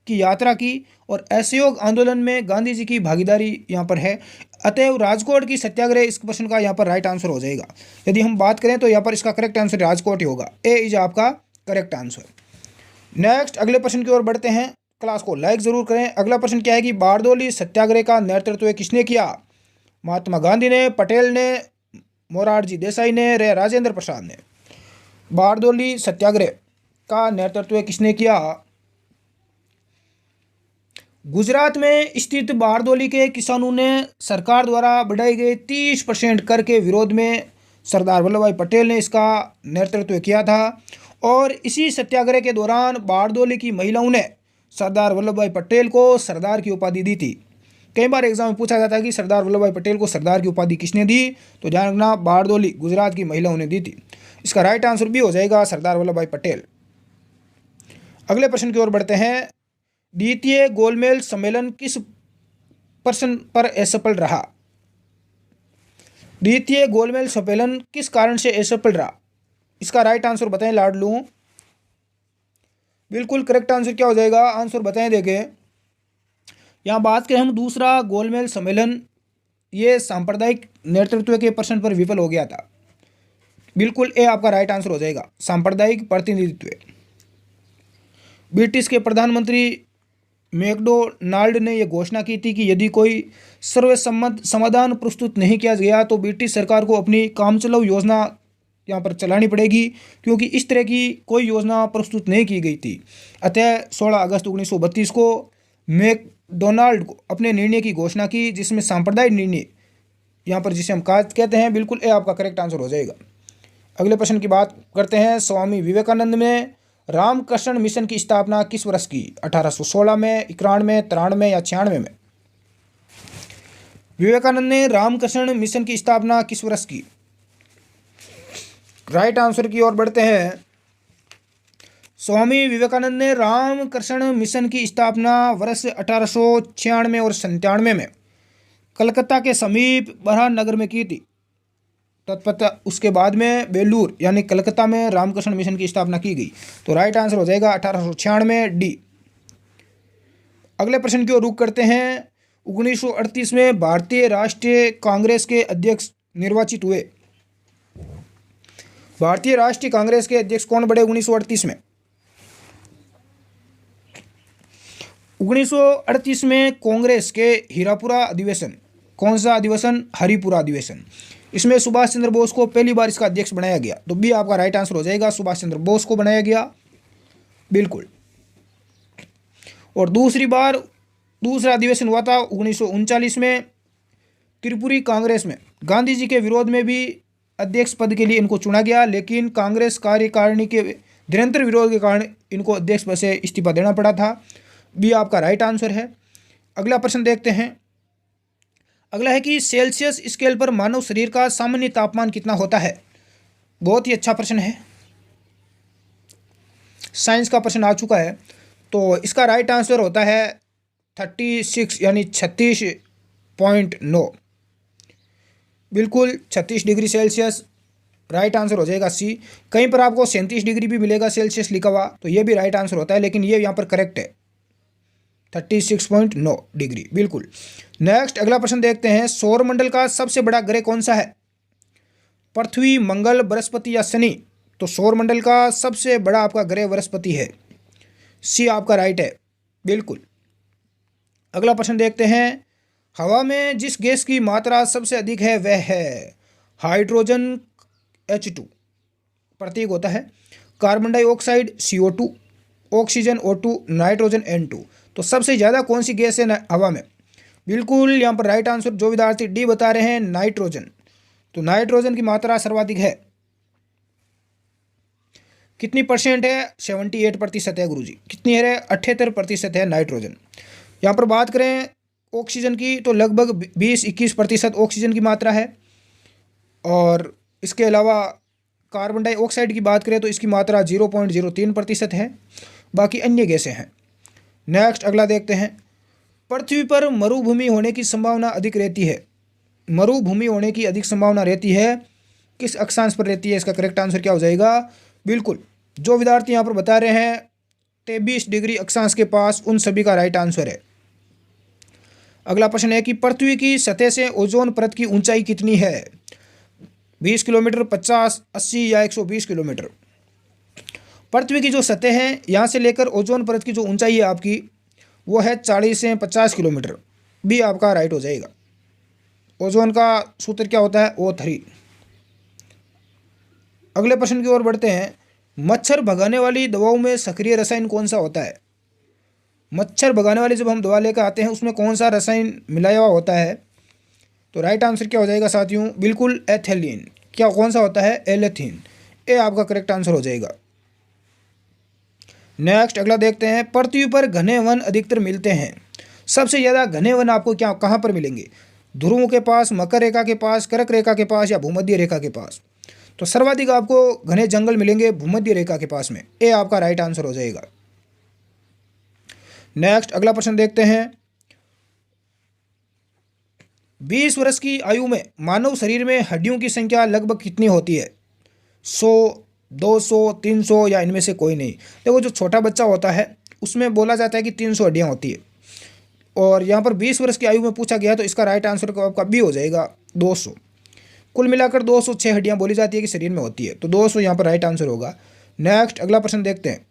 की यात्रा की और असहयोग आंदोलन में गांधी जी की भागीदारी यहाँ पर है। अतएव राजकोट की सत्याग्रह इस प्रश्न का यहाँ पर राइट आंसर हो जाएगा। यदि हम बात करें तो यहाँ पर इसका करेक्ट आंसर राजकोट ही होगा। ए इज आपका करेक्ट आंसर। नेक्स्ट अगले प्रश्न की ओर बढ़ते हैं। क्लास को लाइक जरूर करें। अगला प्रश्न क्या है कि बारदोली सत्याग्रह का नेतृत्व किसने किया? महात्मा गांधी ने, पटेल ने, मोरारजी देसाई ने, राजेंद्र प्रसाद ने। बारदोली सत्याग्रह का नेतृत्व किसने किया? गुजरात में स्थित बारदोली के किसानों ने सरकार द्वारा बढ़ाई गई 30% कर के विरोध में सरदार वल्लभ भाई पटेल ने इसका नेतृत्व किया था। और इसी सत्याग्रह के दौरान बारदोली की महिलाओं ने सरदार वल्लभ भाई पटेल को सरदार की उपाधि दी थी। कई बार एग्जाम में पूछा जाता है कि सरदार वल्लभ भाई पटेल को सरदार की उपाधि किसने दी? तो ध्यान रखना, बारदोली गुजरात की महिलाओं ने दी थी। इसका राइट आंसर भी हो जाएगा सरदार वल्लभ भाई पटेल। अगले प्रश्न की ओर बढ़ते हैं। द्वितीय गोलमेज सम्मेलन किस प्रश्न पर असफल रहा? द्वितीय गोलमेज सम्मेलन किस कारण से असफल रहा? इसका राइट आंसर बताएं लाडलू। बिल्कुल करेक्ट आंसर क्या हो जाएगा? आंसर बताएं। देखें यहाँ बात करें हम दूसरा गोलमेज सम्मेलन, ये सांप्रदायिक नेतृत्व के प्रश्न पर विफल हो गया था। बिल्कुल ए आपका राइट आंसर हो जाएगा, सांप्रदायिक प्रतिनिधित्व। ब्रिटिश के प्रधानमंत्री मैकडोनाल्ड ने यह घोषणा की थी कि यदि कोई सर्वसम्मत समाधान प्रस्तुत नहीं किया गया तो ब्रिटिश सरकार को अपनी कामचलाऊ योजना यहाँ पर चलानी पड़ेगी, क्योंकि इस तरह की कोई योजना प्रस्तुत नहीं की गई थी। अतः 16 अगस्त 1932 को मैकडोनाल्ड को अपने निर्णय की घोषणा की, जिसमें सांप्रदायिक निर्णय यहाँ पर जिसे हम कहते हैं। बिल्कुल ए आपका करेक्ट आंसर हो जाएगा। अगले प्रश्न की बात करते हैं। स्वामी विवेकानंद ने रामकृष्ण मिशन की स्थापना किस वर्ष की? 1816 में, 91, 93 या 96 में? विवेकानंद ने रामकृष्ण मिशन की स्थापना किस वर्ष की? राइट आंसर की ओर बढ़ते हैं। स्वामी विवेकानंद ने रामकृष्ण मिशन की स्थापना वर्ष 1896 और 97 में कलकत्ता के समीप बरहानगर में की थी। तत्पश्चात उसके बाद में बेलूर यानी कलकत्ता में रामकृष्ण मिशन की स्थापना की गई। तो राइट आंसर हो जाएगा 1896 डी। अगले प्रश्न की ओर रुख करते हैं। 1938 में भारतीय राष्ट्रीय कांग्रेस के अध्यक्ष निर्वाचित हुए। भारतीय राष्ट्रीय कांग्रेस के अध्यक्ष कौन बने 1938 में? 1938 में कांग्रेस के हीरापुरा अधिवेशन, कौन सा अधिवेशन? हरिपुरा अधिवेशन, इसमें सुभाष चंद्र बोस को पहली बार इसका अध्यक्ष बनाया गया। तो बी आपका राइट आंसर हो जाएगा, सुभाष चंद्र बोस को बनाया गया, बिल्कुल। और दूसरा अधिवेशन हुआ था 1939 में त्रिपुरी कांग्रेस में। गांधी जी के विरोध में भी अध्यक्ष पद के लिए इनको चुना गया, लेकिन कांग्रेस कार्यकारिणी के निरंतर विरोध के कारण इनको अध्यक्ष पद से इस्तीफा देना पड़ा था। बी आपका राइट आंसर है। अगला प्रश्न देखते हैं। अगला है कि सेल्सियस स्केल पर मानव शरीर का सामान्य तापमान कितना होता है? बहुत ही अच्छा प्रश्न है, साइंस का प्रश्न आ चुका है। तो इसका राइट आंसर होता है 36 यानी 36.9, बिल्कुल 36 डिग्री सेल्सियस राइट आंसर हो जाएगा सी। कहीं पर आपको 37 डिग्री भी मिलेगा सेल्सियस लिखा हुआ, तो ये भी राइट आंसर होता है, लेकिन ये यहाँ पर करेक्ट है 36.9 डिग्री, बिल्कुल। नेक्स्ट अगला प्रश्न देखते हैं। सौरमंडल का सबसे बड़ा ग्रह कौन सा है? पृथ्वी, मंगल, बृहस्पति या शनि? तो सौरमंडल का सबसे बड़ा आपका ग्रह बृहस्पति है, सी आपका राइट है, बिल्कुल। अगला प्रश्न देखते हैं। हवा में जिस गैस की मात्रा सबसे अधिक है वह है हाइड्रोजन H2 प्रतीक होता है, carbon dioxide CO2, oxygen O2, nitrogen N2। तो सबसे ज़्यादा कौन सी गैस है हवा में? बिल्कुल यहाँ पर राइट आंसर जो विद्यार्थी डी बता रहे हैं, नाइट्रोजन। तो नाइट्रोजन की मात्रा सर्वाधिक है, कितनी परसेंट है? 78% है गुरुजी। कितनी है? 78% है नाइट्रोजन। यहाँ पर बात करें ऑक्सीजन की तो लगभग 20-21% ऑक्सीजन की मात्रा है, और इसके अलावा कार्बन डाइऑक्साइड की बात करें तो इसकी मात्रा 0.03% है, बाकी अन्य गैसें हैं। नेक्स्ट अगला देखते हैं। पृथ्वी पर मरुभूमि होने की संभावना अधिक रहती है, मरुभूमि होने की अधिक संभावना रहती है किस अक्षांश पर रहती है? इसका करेक्ट आंसर क्या हो जाएगा? बिल्कुल जो विद्यार्थी यहाँ पर बता रहे हैं 23 डिग्री अक्षांश के पास, उन सभी का राइट आंसर है। अगला प्रश्न है कि पृथ्वी की सतह से ओजोन परत की ऊंचाई कितनी है? 20 किलोमीटर, 50, 80 या 120 किलोमीटर? पृथ्वी की जो सतह है यहाँ से लेकर ओजोन परत की जो ऊंचाई है आपकी वो है 40 से 50 किलोमीटर, भी आपका राइट हो जाएगा। ओजोन का सूत्र क्या होता है? O3। अगले प्रश्न की ओर बढ़ते हैं। मच्छर भगाने वाली दवाओं में सक्रिय रसायन कौन सा होता है? मच्छर भगाने वाली जब हम दवा लेकर आते हैं उसमें कौन सा रसायन मिलाया हुआ होता है? तो राइट आंसर क्या हो जाएगा साथियों? बिल्कुल एथिलीन। क्या कौन सा होता है? एलेथीन। ए आपका करेक्ट आंसर हो जाएगा। नेक्स्ट अगला देखते हैं। पृथ्वी पर घने वन अधिकतर मिलते हैं, सबसे ज़्यादा घने वन आपको क्या कहाँ पर मिलेंगे? ध्रुवों के पास, मकर रेखा के पास, कर्क रेखा के पास या भूमध्य रेखा के पास? तो सर्वाधिक आपको घने जंगल मिलेंगे भूमध्य रेखा के पास में, ए आपका राइट आंसर हो जाएगा। नेक्स्ट अगला प्रश्न देखते हैं। 20 वर्ष की आयु में मानव शरीर में हड्डियों की संख्या लगभग कितनी होती है? 100, 200, 300 या इनमें से कोई नहीं? देखो जो छोटा बच्चा होता है उसमें बोला जाता है कि 300 हड्डियाँ होती है, और यहाँ पर 20 वर्ष की आयु में पूछा गया तो इसका राइट आंसर आपका बी हो जाएगा 200। कुल मिलाकर 206 हड्डियाँ बोली जाती है कि शरीर में होती है, तो 200 यहाँ पर राइट आंसर होगा। नेक्स्ट अगला प्रश्न देखते हैं।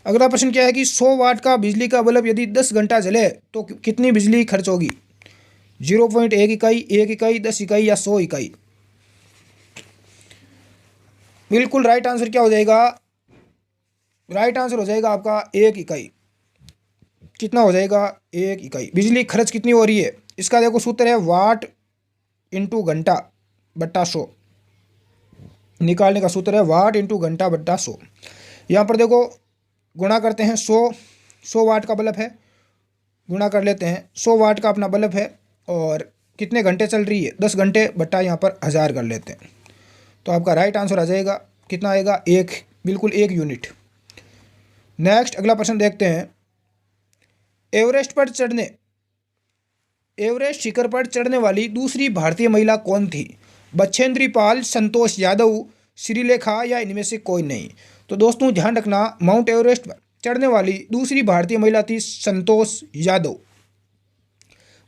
अगला प्रश्न क्या है कि 100 वाट का बिजली का बल्ब यदि 10 घंटा जले तो कितनी बिजली खर्च होगी? 0.1 इकाई, 1 इकाई, 10 इकाई या 100 इकाई? बिल्कुल राइट आंसर क्या हो जाएगा? राइट आंसर हो जाएगा आपका 1 इकाई। कितना हो जाएगा? 1 इकाई। बिजली खर्च कितनी हो रही है? इसका देखो सूत्र है वाट इंटू घंटा बट्टा 100। निकालने का सूत्र है वाट इंटू घंटा बट्टा 100। यहाँ पर देखो गुणा करते हैं। 100 वाट का बल्ब है, गुणा कर लेते हैं। 100 वाट का अपना बल्ब है और कितने घंटे चल रही है? 10 घंटे बट्टा यहाँ पर 1000 कर लेते हैं, तो आपका राइट आंसर आ जाएगा कितना आएगा? 1, बिल्कुल 1 यूनिट। नेक्स्ट अगला प्रश्न देखते हैं। एवरेस्ट शिखर पर चढ़ने वाली दूसरी भारतीय महिला कौन थी? बछेंद्री पाल, संतोष यादव, श्रीलेखा या इनमें से कोई नहीं? तो दोस्तों ध्यान रखना, माउंट एवरेस्ट पर चढ़ने वाली दूसरी भारतीय महिला थी संतोष यादव।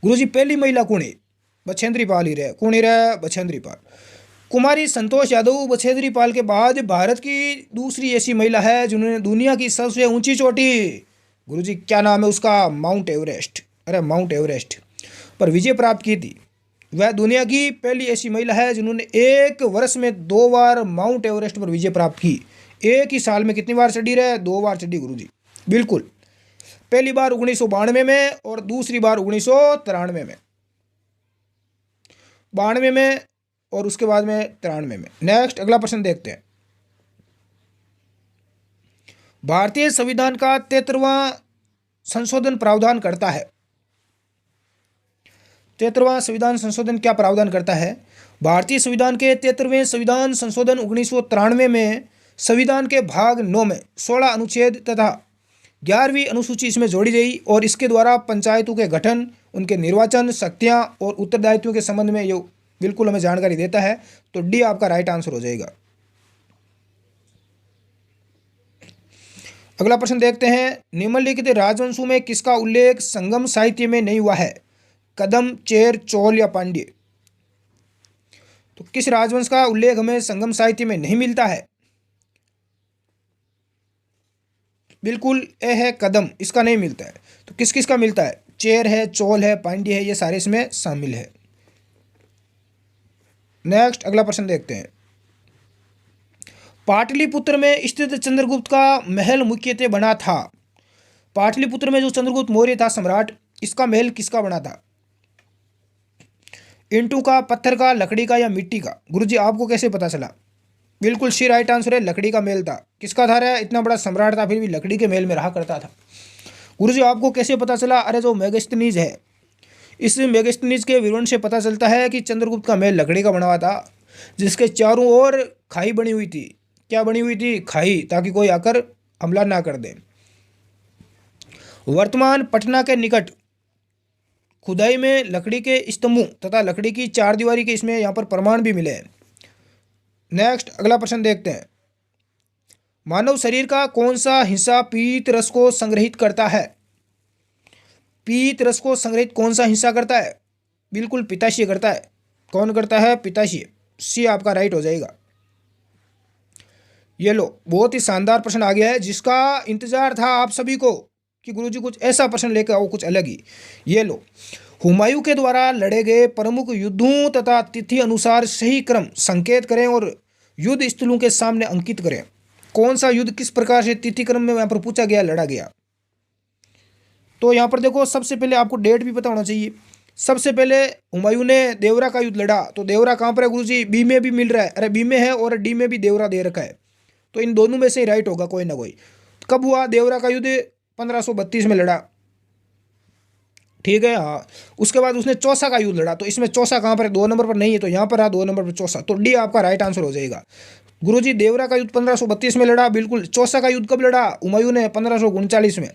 गुरुजी पहली महिला कौन है? बछेंद्री पाल ही रहे। कौन ही रहे? बछेंद्री पाल। कुमारी संतोष यादव बछेंद्री पाल के बाद भारत की दूसरी ऐसी महिला है जिन्होंने दुनिया की सबसे ऊंची चोटी गुरुजी क्या नाम है उसका? Mount Everest. अरे माउंट एवरेस्ट पर विजय प्राप्त की थी। वह दुनिया की पहली ऐसी महिला है जिन्होंने एक वर्ष में 2 बार माउंट एवरेस्ट पर विजय प्राप्त की। एक ही साल में कितनी बार चढ़ी रहे? 2 बार चढ़ी गुरुजी। बिल्कुल, पहली बार 1992 में और दूसरी बार 1993 में। 92 में और उसके बाद में 93 में। नेक्स्ट अगला प्रश्न देखते हैं। भारतीय संविधान का 73वां संशोधन प्रावधान करता है। 73वां संविधान संशोधन क्या प्रावधान करता है? भारतीय संविधान के 73वें संविधान संशोधन 1993 में संविधान के भाग 9 में 16 अनुच्छेद तथा 11वीं अनुसूची इसमें जोड़ी गई और इसके द्वारा पंचायतों के गठन, उनके निर्वाचन, शक्तियां और उत्तरदायित्वों के संबंध में ये बिल्कुल हमें जानकारी देता है। तो डी आपका राइट आंसर हो जाएगा। अगला प्रश्न देखते हैं। निम्नलिखित राजवंशों में किसका उल्लेख संगम साहित्य में नहीं हुआ है? कदम, चेर, चोल या पांड्य? तो किस राजवंश का उल्लेख हमें संगम साहित्य में नहीं मिलता है? बिल्कुल ए है कदम, इसका नहीं मिलता है। तो किस किस का मिलता है? चेर है, चोल है, पांड्य है, ये सारे इसमें शामिल है। नेक्स्ट अगला प्रश्न देखते हैं। पाटलिपुत्र में स्थित चंद्रगुप्त का महल मुख्यतः बना था। पाटलिपुत्र में जो चंद्रगुप्त मौर्य था सम्राट, इसका महल किसका बना था? ईंटों का, पत्थर का, लकड़ी का या मिट्टी का? गुरुजी आपको कैसे पता चला? बिल्कुल सी राइट आंसर है, लकड़ी का महल था। किसका था रे? इतना बड़ा सम्राट था फिर भी लकड़ी के महल में रहा करता था। गुरुजी आपको कैसे पता चला? अरे जो मेगास्थनीज है, इस मेगास्थनीज के विवरण से पता चलता है कि चंद्रगुप्त का महल लकड़ी का बना हुआ था, जिसके चारों ओर खाई बनी हुई थी। क्या बनी हुई थी? खाई, ताकि कोई आकर हमला ना कर दे। वर्तमान पटना के निकट खुदाई में लकड़ी के स्तंभों तथा लकड़ी की चारदीवारी के इसमें यहाँ पर प्रमाण भी मिले हैं। नेक्स्ट अगला प्रश्न देखते हैं। मानव शरीर का कौन सा हिस्सा पीत रस को संग्रहित करता है? पीत रस को संग्रहित कौन सा हिस्सा करता है? बिल्कुल पित्ताशय करता है। कौन करता है? पित्ताशय। सी आपका राइट हो जाएगा। ये लो, बहुत ही शानदार प्रश्न आ गया है जिसका इंतजार था आप सभी को कि गुरुजी कुछ ऐसा प्रश्न लेकर आओ, कुछ अलग ही। ये लो, हुमायूं के द्वारा लड़े गए प्रमुख युद्धों तथा तिथि अनुसार सही क्रम संकेत करें और युद्ध स्थलों के सामने अंकित करें। कौन सा युद्ध किस प्रकार से तिथि क्रम में यहाँ पर पूछा गया, लड़ा गया? तो यहाँ पर देखो, सबसे पहले आपको डेट भी पता होना चाहिए। सबसे पहले हुमायूं ने देवरा का युद्ध लड़ा। तो देवरा कहाँ पर है गुरुजी? बी में भी मिल रहा है। अरे बी में है और डी में भी देवरा दे रखा है, तो इन दोनों में से ही राइट होगा कोई ना कोई। कब हुआ देवरा का युद्ध? 1532 में लड़ा, ठीक है। हाँ, उसके बाद उसने चौसा का युद्ध लड़ा। तो इसमें चौसा कहाँ पर है? 2 नंबर पर नहीं है, तो यहाँ पर रहा 2 नंबर पर चौसा। तो डी आपका राइट आंसर हो जाएगा। गुरुजी देवरा का युद्ध 1532 में लड़ा, बिल्कुल। चौसा का युद्ध कब लड़ा? हुमायूं ने 1539 में।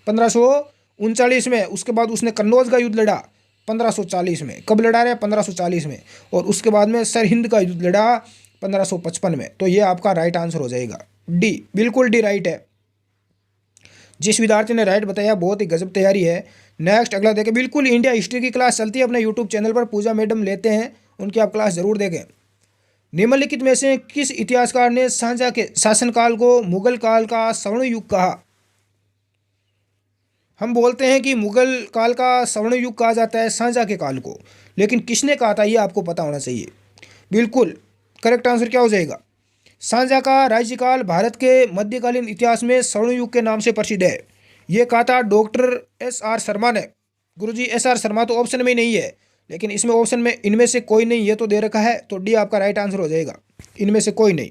1539 में। उसके बाद उसने कन्नौज का युद्ध लड़ा 1540 में। कब लड़ा रहे? 1540 में। और उसके बाद में सरहिंद का युद्ध लड़ा 1555 में। तो ये आपका राइट आंसर हो जाएगा डी। बिल्कुल डी राइट है। जिस विद्यार्थी ने राइट बताया बहुत ही गजब तैयारी है। नेक्स्ट अगला देखें। बिल्कुल इंडिया हिस्ट्री की क्लास चलती है अपने यूट्यूब चैनल पर, पूजा मैडम लेते हैं, उनकी आप क्लास जरूर देखें। निम्नलिखित में से किस इतिहासकार ने शाहजहां के शासनकाल को मुगल काल का स्वर्ण युग कहा? हम बोलते हैं कि मुगल काल का स्वर्ण युग कहा जाता है शाहजहां के काल को, लेकिन किसने कहा था ये आपको पता होना चाहिए। बिल्कुल करेक्ट आंसर क्या हो जाएगा? शाहजहां का राज्यकाल भारत के मध्यकालीन इतिहास में स्वर्ण युग के नाम से प्रसिद्ध है। ये कहा था डॉक्टर SR शर्मा ने। गुरुजी SR शर्मा तो ऑप्शन में ही नहीं है, लेकिन इसमें ऑप्शन में इनमें से कोई नहीं ये तो दे रखा है, तो डी आपका राइट आंसर हो जाएगा। इनमें से कोई नहीं।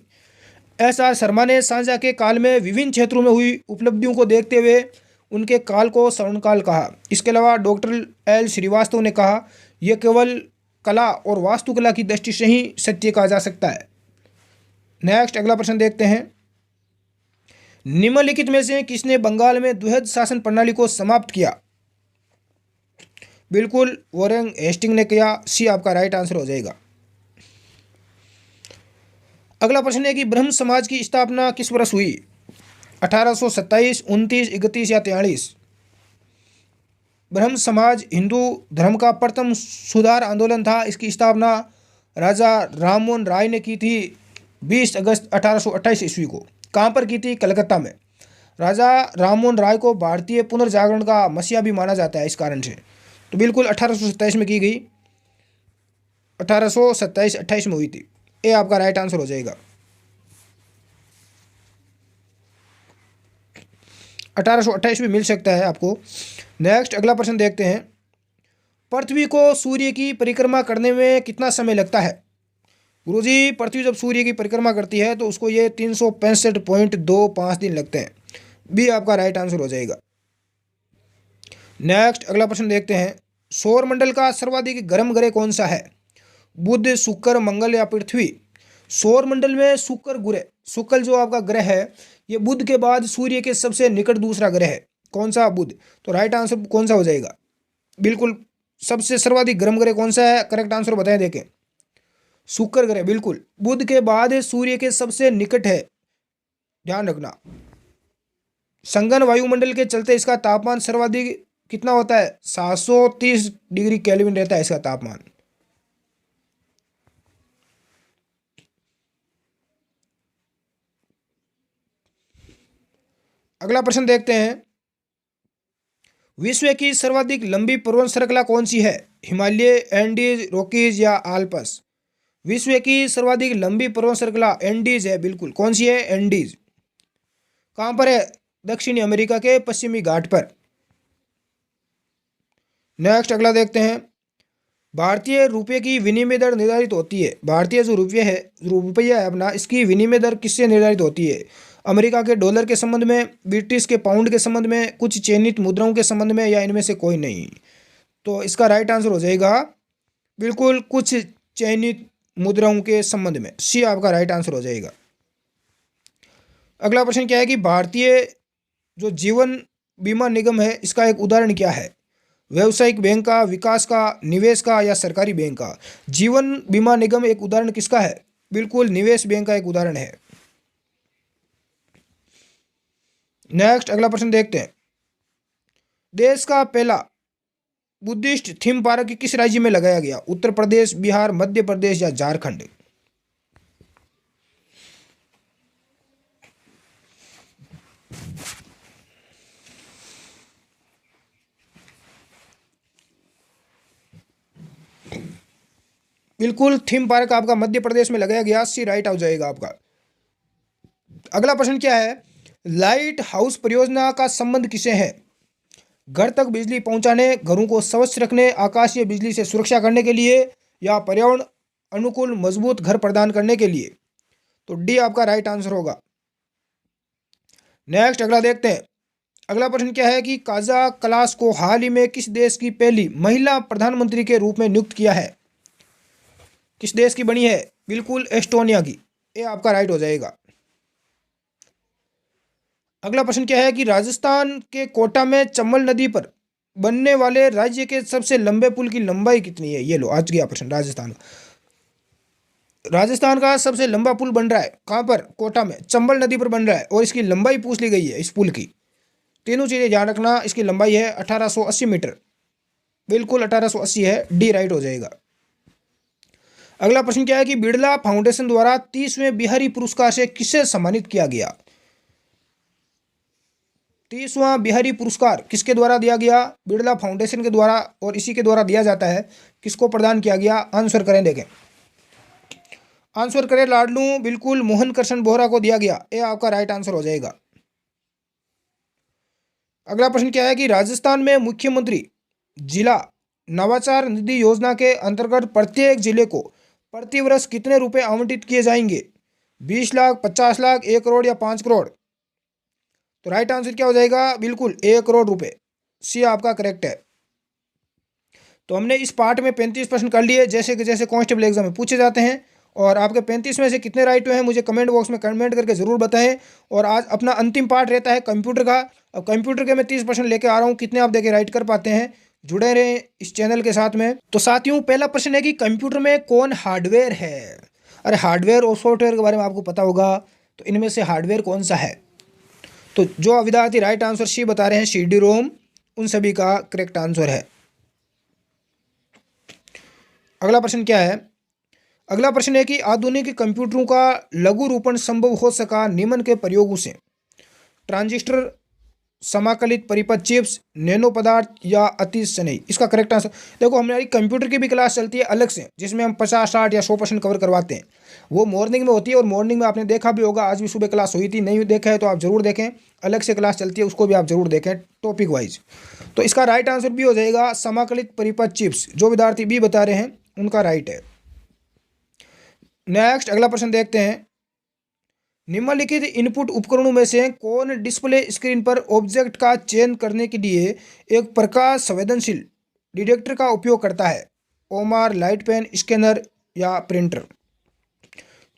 SR शर्मा ने शाहजहां के काल में विभिन्न क्षेत्रों में हुई उपलब्धियों को देखते हुए उनके काल को स्वर्णकाल कहा। इसके अलावा डॉक्टर L श्रीवास्तव ने कहा यह केवल कला और वास्तुकला की दृष्टि से ही सत्य कहा जा सकता है। नेक्स्ट अगला प्रश्न देखते हैं। निम्नलिखित में से किसने बंगाल में द्विहद शासन प्रणाली को समाप्त किया? बिल्कुल वॉरेन हेस्टिंग ने किया। सी आपका राइट आंसर हो जाएगा। अगला प्रश्न है कि ब्रह्म समाज की स्थापना किस वर्ष हुई? 1827, 29, 31 या 43? ब्रह्म समाज हिंदू धर्म का प्रथम सुधार आंदोलन था। इसकी स्थापना राजा राममोहन राय ने की थी 20 अगस्त 1828 ईस्वी को। कहाँ पर की थी? कलकत्ता में। राजा राममोहन राय को भारतीय पुनर्जागरण का मसीहा भी माना जाता है इस कारण से। तो बिल्कुल 1827 में की गई, 1827-28 में हुई थी। ये आपका राइट आंसर हो जाएगा। 1828 में मिल सकता है आपको। नेक्स्ट अगला प्रश्न देखते हैं। पृथ्वी को सूर्य की परिक्रमा करने में कितना समय लगता है? गुरुजी, पृथ्वी जब सूर्य की परिक्रमा करती है तो उसको ये 365.25 दिन लगते हैं। बी आपका राइट आंसर हो जाएगा। नेक्स्ट अगला प्रश्न देखते हैं। सौर मंडल का सर्वाधिक गर्म ग्रह कौन सा है? बुध, शुक्र, मंगल या पृथ्वी? सौर मंडल में शुक्र जो आपका ग्रह है ये बुध के बाद सूर्य के सबसे निकट दूसरा ग्रह है। कौन सा? बुध। तो राइट आंसर कौन सा हो जाएगा? बिल्कुल सबसे सर्वाधिक गर्म ग्रह कौन सा है? करेक्ट आंसर बताएं, देखें। शुक्र ग्रह, बिल्कुल बुध के बाद सूर्य के सबसे निकट है, ध्यान रखना। संघन वायुमंडल के चलते इसका तापमान सर्वाधिक कितना होता है? 730 डिग्री केल्विन रहता है इसका तापमान। अगला प्रश्न देखते हैं। विश्व की सर्वाधिक लंबी पर्वत श्रृंखला कौन सी है? हिमालय, एंडीज, रॉकीज या आल्प्स? विश्व की सर्वाधिक लंबी पर्वत श्रृंखला एंडीज है, बिल्कुल। कौन सी है? एंडीज। कहां पर है? दक्षिणी अमेरिका के पश्चिमी घाट पर। नेक्स्ट अगला देखते हैं। भारतीय रुपये की विनिमय दर निर्धारित होती है। भारतीय जो रुपया है अपना, इसकी विनिमय दर किससे निर्धारित होती है? अमेरिका के डॉलर के संबंध में, ब्रिटिश के पाउंड के संबंध में, कुछ चयनित मुद्राओं के संबंध में, या इनमें से कोई नहीं? तो इसका राइट आंसर हो जाएगा बिल्कुल कुछ चयनित मुद्राओं के संबंध में। सी आपका राइट आंसर हो जाएगा। अगला प्रश्न क्या है कि भारतीय जो जीवन बीमा निगम है इसका एक उदाहरण क्या है? व्यावसायिक बैंक का, विकास का, निवेश का या सरकारी बैंक का? जीवन बीमा निगम एक उदाहरण किसका है? बिल्कुल निवेश बैंक का एक उदाहरण है। नेक्स्ट अगला प्रश्न देखते हैं। देश का पहला बुद्धिस्ट थीम पार्क किस राज्य में लगाया गया? उत्तर प्रदेश, बिहार, मध्य प्रदेश या झारखंड? बिल्कुल थीम पार्क आपका मध्य प्रदेश में लगाया गया। सी राइट हो जाएगा आपका। अगला प्रश्न क्या है? लाइट हाउस परियोजना का संबंध किसे है? घर तक बिजली पहुंचाने, घरों को स्वच्छ रखने, आकाशीय बिजली से सुरक्षा करने के लिए, या पर्यावरण अनुकूल मजबूत घर प्रदान करने के लिए? तो डी आपका राइट आंसर होगा। नेक्स्ट अगला देखते हैं। अगला प्रश्न क्या है कि काजा कलास को हाल ही में किस देश की पहली महिला प्रधानमंत्री के रूप में नियुक्त किया है? किस देश की बनी है? बिल्कुल एस्टोनिया की। ये आपका राइट हो जाएगा। अगला प्रश्न क्या है कि राजस्थान के कोटा में चंबल नदी पर बनने वाले राज्य के सबसे लंबे पुल की लंबाई कितनी है? ये लो आज गया प्रश्न। राजस्थान का सबसे लंबा पुल बन रहा है कहाँ पर? कोटा में, चंबल नदी पर बन रहा है, और इसकी लंबाई पूछ ली गई है इस पुल की। तीनों चीज़ें ध्यान रखना। इसकी लंबाई है 1880 मीटर, बिल्कुल 1880 है। डी राइट हो जाएगा। अगला प्रश्न क्या है कि बिड़ला फाउंडेशन द्वारा 30वें बिहारी पुरस्कार से किसे सम्मानित किया गया? 30वां बिहारी पुरस्कार किसके द्वारा दिया गया? बिड़ला फाउंडेशन के द्वारा, और इसी के द्वारा दिया जाता है। किसको प्रदान किया गया? आंसर करें, देखें। आंसर करें लाडलू, बिल्कुल मोहन कृष्ण बोहरा को दिया गया। ये आपका राइट आंसर हो जाएगा। अगला प्रश्न क्या है कि राजस्थान में मुख्यमंत्री जिला नवाचार निधि योजना के अंतर्गत प्रत्येक जिले को प्रतिवर्ष कितने रुपए आवंटित किए जाएंगे? 20 लाख, 50 लाख, 1 करोड़ या 5 करोड़? तो राइट आंसर क्या हो जाएगा? बिल्कुल 1 करोड़ रुपए। सी आपका करेक्ट है। तो हमने इस पार्ट में 35 प्रश्न कर लिए, जैसे कि जैसे कांस्टेबल एग्जाम में पूछे जाते हैं। और आपके 35 में से कितने राइट हुए हैं मुझे कमेंट बॉक्स में कमेंट करके ज़रूर बताएं। और आज अपना अंतिम पार्ट रहता है कंप्यूटर का। अब कंप्यूटर के मैं 30 प्रश्न लेके आ रहा हूँ, कितने आप देखे राइट कर पाते हैं। जुड़े रहें इस चैनल के साथ में। तो साथियों, पहला प्रश्न है कि कंप्यूटर में कौन हार्डवेयर है? अरे हार्डवेयर और सॉफ्टवेयर के बारे में आपको पता होगा, तो इनमें से हार्डवेयर कौन सा है? तो जो विद्यार्थी राइट आंसर सी बता रहे हैं CD रोम, उन सभी का करेक्ट आंसर है। अगला प्रश्न क्या है? अगला प्रश्न है कि आधुनिक कंप्यूटरों का लघु रूपण संभव हो सका निम्न के प्रयोगों से। ट्रांजिस्टर, समाकलित परिपथ, चिप्स, नैनो पदार्थ या अति सनई? इसका करेक्ट आंसर देखो, हमारी कंप्यूटर की भी क्लास चलती है अलग से, जिसमें हम 50, 60 या 100% कवर करवाते हैं। वो मॉर्निंग में होती है, और मॉर्निंग में आपने देखा भी होगा, आज भी सुबह क्लास हुई थी, नहीं देखा है तो आप जरूर देखें, अलग से क्लास चलती है, उसको भी आप जरूर देखें टॉपिक वाइज। तो इसका राइट आंसर भी हो जाएगा समाकलित परिपथ, चिप्स। जो विद्यार्थी बी बता रहे हैं उनका राइट है। नेक्स्ट अगला प्रश्न देखते हैं। निम्नलिखित इनपुट उपकरणों में से कौन डिस्प्ले स्क्रीन पर ऑब्जेक्ट का चयन करने के लिए एक प्रकाश संवेदनशील डिटेक्टर का उपयोग करता है? ओमार, लाइट पेन, स्कैनर या प्रिंटर?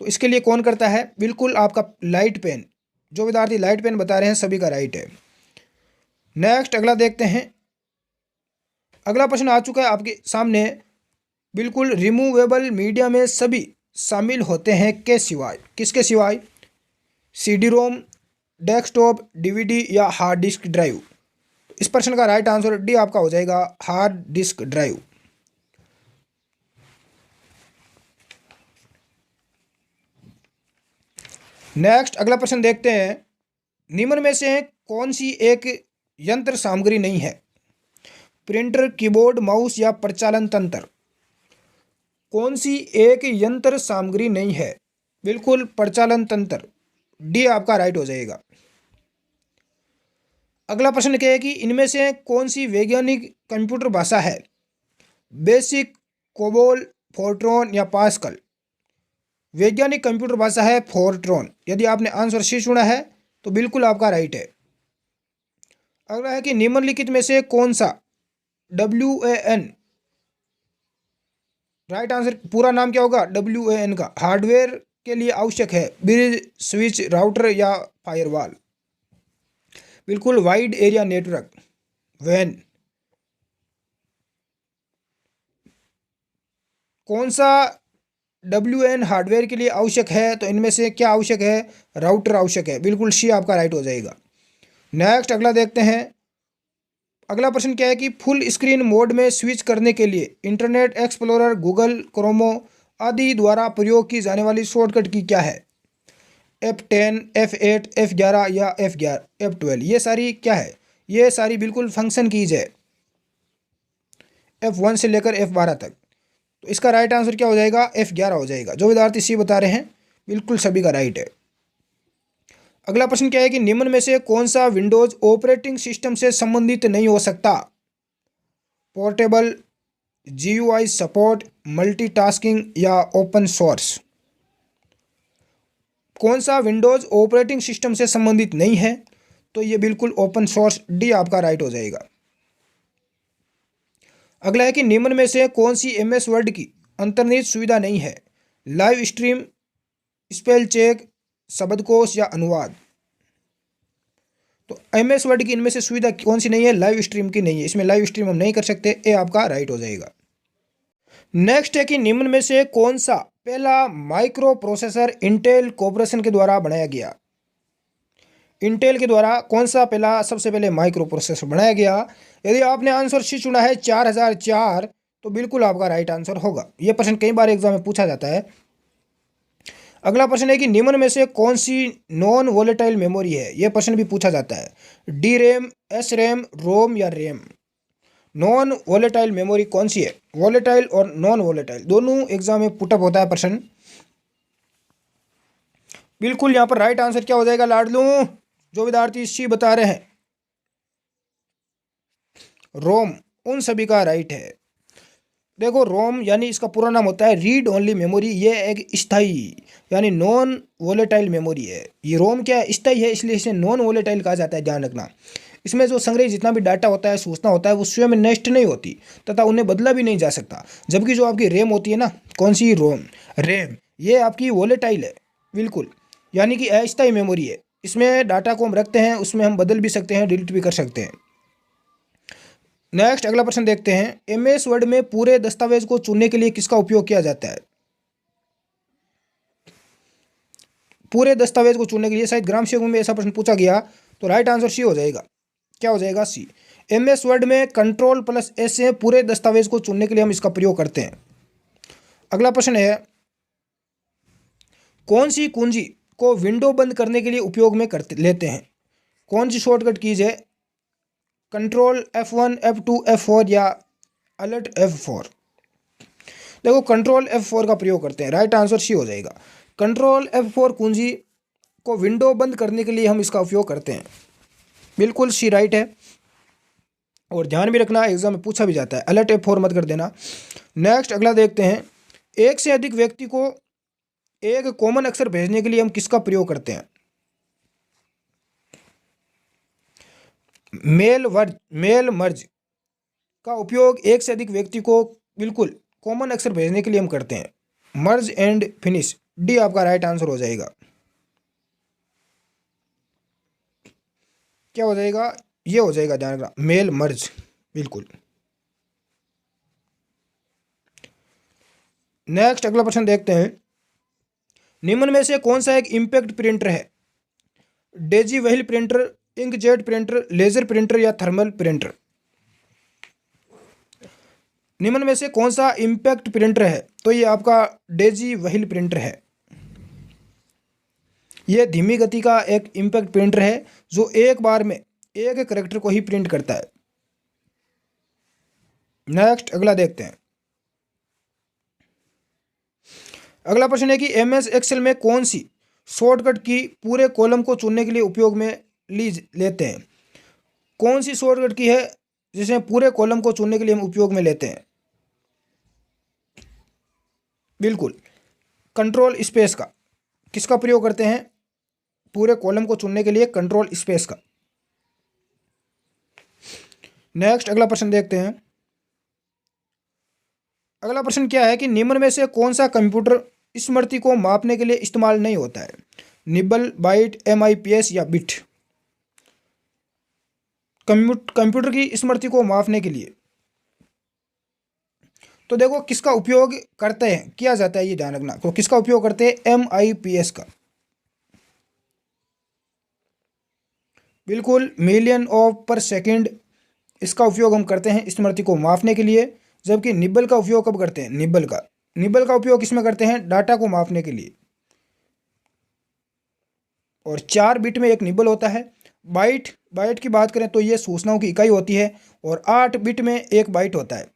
तो इसके लिए कौन करता है? बिल्कुल आपका लाइट पेन। जो विद्यार्थी लाइट पेन बता रहे हैं सभी का राइट है। नेक्स्ट अगला देखते हैं। अगला प्रश्न आ चुका है आपके सामने। बिल्कुल रिमूवेबल मीडिया में सभी शामिल होते हैं के सिवाय? किसके सिवाय? सीडी रोम, डेस्कटॉप, डीवीडी या हार्ड डिस्क ड्राइव? इस प्रश्न का राइट आंसर डी आपका हो जाएगा, हार्ड डिस्क ड्राइव। नेक्स्ट अगला प्रश्न देखते हैं। निम्न में से कौन सी एक यंत्र सामग्री नहीं है? प्रिंटर, कीबोर्ड, माउस या प्रचालन तंत्र? कौन सी एक यंत्र सामग्री नहीं है? बिल्कुल प्रचालन तंत्र, डी आपका राइट हो जाएगा। अगला प्रश्न क्या है कि इनमें से कौन सी वैज्ञानिक कंप्यूटर भाषा है? बेसिक, कोबोल, फोर्ट्रॉन या पास्कल? वैज्ञानिक कंप्यूटर भाषा है फोर्ट्रॉन। यदि आपने आंसर सी चुना है तो बिल्कुल आपका राइट है। अगला है कि निम्नलिखित में से कौन सा WAN, राइट आंसर पूरा नाम क्या होगा WAN का, हार्डवेयर के लिए आवश्यक है? ब्रिज, स्विच, राउटर या फायरवॉल? बिल्कुल वाइड एरिया नेटवर्क, वैन। कौन सा WAN हार्डवेयर के लिए आवश्यक है? तो इनमें से क्या आवश्यक है? राउटर आवश्यक है। बिल्कुल सी आपका राइट हो जाएगा। नेक्स्ट अगला देखते हैं। अगला प्रश्न क्या है कि फुल स्क्रीन मोड में स्विच करने के लिए इंटरनेट एक्सप्लोरर, गूगल क्रोमो आदि द्वारा प्रयोग की जाने वाली शॉर्टकट की क्या है? F10, F8, F11 या F11, F12? ये सारी क्या है? ये सारी बिल्कुल फंक्शन कीज है, F1 से लेकर F12 तक। तो इसका राइट आंसर क्या हो जाएगा? F11 हो जाएगा। जो विद्यार्थी सी बता रहे हैं बिल्कुल सभी का राइट है। अगला प्रश्न क्या है कि निम्न में से कौन सा विंडोज ऑपरेटिंग सिस्टम से संबंधित नहीं हो सकता? पोर्टेबल, GUI सपोर्ट, मल्टीटास्किंग या ओपन सोर्स? कौन सा विंडोज ऑपरेटिंग सिस्टम से संबंधित नहीं है? तो ये बिल्कुल ओपन सोर्स, डी आपका राइट हो जाएगा। अगला है कि निम्न में से कौन सी MS वर्ड की अंतर्निहित सुविधा नहीं है? लाइव स्ट्रीम, स्पेल चेक, शब्दकोश या अनुवाद? तो MS वर्ड की इनमें से सुविधा कौन सी नहीं है? लाइव स्ट्रीम की नहीं है। इसमें लाइव स्ट्रीम हम नहीं कर सकते, ए आपका राइट हो जाएगा। नेक्स्ट है कि निम्न में से कौन सा पहला माइक्रो प्रोसेसर इंटेल कॉर्पोरेशन के द्वारा बनाया गया? इंटेल के द्वारा कौन सा पहला सबसे पहले माइक्रो प्रोसेसर बनाया गया? यदि आपने आंसर सी चुना है 4004 तो बिल्कुल आपका राइट आंसर होगा। यह प्रश्न कई बार एग्जाम में पूछा जाता है। अगला प्रश्न है कि निम्न में से कौन सी नॉन वोलेटाइल मेमोरी है? यह प्रश्न भी पूछा जाता है। DRAM, SRAM, रोम या रैम? नॉन वोलेटाइल मेमोरी कौन सी है? वोलेटाइल और नॉन वोलेटाइल दोनों एग्जाम में पुटअप होता है प्रश्न। बिल्कुल यहाँ पर राइट आंसर क्या हो जाएगा लाडलू? जो विद्यार्थी सी बता रहे हैं रोम, उन सभी का राइट है। देखो रोम यानी इसका पूरा नाम होता है रीड ओनली मेमोरी। ये एक स्थायी यानी नॉन वोलेटाइल मेमोरी है। ये रोम क्या है? स्थायी है, इसलिए इसे नॉन वोलेटाइल कहा जाता है, ध्यान रखना। इसमें जो संग्रहित जितना भी डाटा होता है, सूचना होता है, वो स्वयं नष्ट नहीं होती तथा उन्हें बदला भी नहीं जा सकता। जबकि जो आपकी रैम होती है ना, कौन सी? रोम, रैम, ये आपकी वोलेटाइल है बिल्कुल, यानी कि अस्थायी मेमोरी है। इसमें डाटा को हम रखते हैं, उसमें हम बदल भी सकते हैं, डिलीट भी कर सकते हैं। नेक्स्ट अगला प्रश्न देखते हैं। MS वर्ड में पूरे दस्तावेज को चुनने के लिए किसका उपयोग किया जाता है? पूरे दस्तावेज को चुनने के लिए शायद ग्राम सेवक में ऐसा प्रश्न पूछा गया, तो राइट आंसर सी हो जाएगा। क्या हो जाएगा? सी। MS वर्ड में Ctrl+S से पूरे दस्तावेज को चुनने के लिए हम इसका प्रयोग करते हैं। अगला प्रश्न है, कौन सी कुंजी को विंडो बंद करने के लिए उपयोग में लेते हैं? कौन सी शॉर्टकट कीज है? कंट्रोल F1 F2 F4 या अलर्ट F4? देखो कंट्रोल F4 का प्रयोग करते हैं, राइट आंसर सी हो जाएगा। कंट्रोल F4 कुंजी को विंडो बंद करने के लिए हम इसका उपयोग करते हैं, बिल्कुल सी राइट है। और ध्यान भी रखना एग्जाम में पूछा भी जाता है, अलर्ट F4 मत कर देना। नेक्स्ट अगला देखते हैं, एक से अधिक व्यक्ति को एक कॉमन अक्षर भेजने के लिए हम किसका प्रयोग करते हैं? मेल मर्ज का उपयोग एक से अधिक व्यक्ति को बिल्कुल कॉमन अक्षर भेजने के लिए हम करते हैं, मर्ज एंड फिनिश। डी आपका राइट आंसर हो जाएगा। क्या हो जाएगा? ये हो जाएगा, ध्यान रखना, मेल मर्ज, बिल्कुल। नेक्स्ट अगला प्रश्न देखते हैं, निम्न में से कौन सा एक इम्पैक्ट प्रिंटर है? Daisy wheel printer, inkjet printer, laser printer या थर्मल प्रिंटर? निम्न में से कौन सा इम्पैक्ट प्रिंटर है? तो ये आपका डेजी व्हील प्रिंटर है। यह धीमी गति का एक इम्पैक्ट प्रिंटर है जो एक बार में एक कैरेक्टर को ही प्रिंट करता है। नेक्स्ट अगला देखते हैं, अगला प्रश्न है कि MS एक्सेल में कौन सी शॉर्टकट की पूरे कॉलम को चुनने के लिए उपयोग में लेते हैं? कौन सी शॉर्टकट की है जिसे पूरे कॉलम को चुनने के लिए हम उपयोग में लेते हैं? बिल्कुल कंट्रोल स्पेस का। किसका प्रयोग करते हैं पूरे कॉलम को चुनने के लिए? कंट्रोल स्पेस का। नेक्स्ट अगला प्रश्न देखते हैं, अगला प्रश्न क्या है कि निम्न में से कौन सा कंप्यूटर स्मृति को मापने के लिए इस्तेमाल नहीं होता है? निबल, बाइट, MIPS या बिट? कंप्यूटर की स्मृति को मापने के लिए तो देखो किसका उपयोग करते हैं, किया जाता है, ये ध्यान रखना। तो किसका उपयोग करते हैं? MIPS का, बिल्कुल, मिलियन ऑफ पर सेकेंड। इसका उपयोग हम करते हैं स्मृति को मापने के लिए। जबकि निबल का उपयोग कब करते हैं? निबल का उपयोग किसमें करते हैं? डाटा को मापने के लिए। और 4 बिट में एक निबल होता है। बाइट की बात करें तो ये सूचनाओं की इकाई होती है, और 8 बिट में एक बाइट होता है।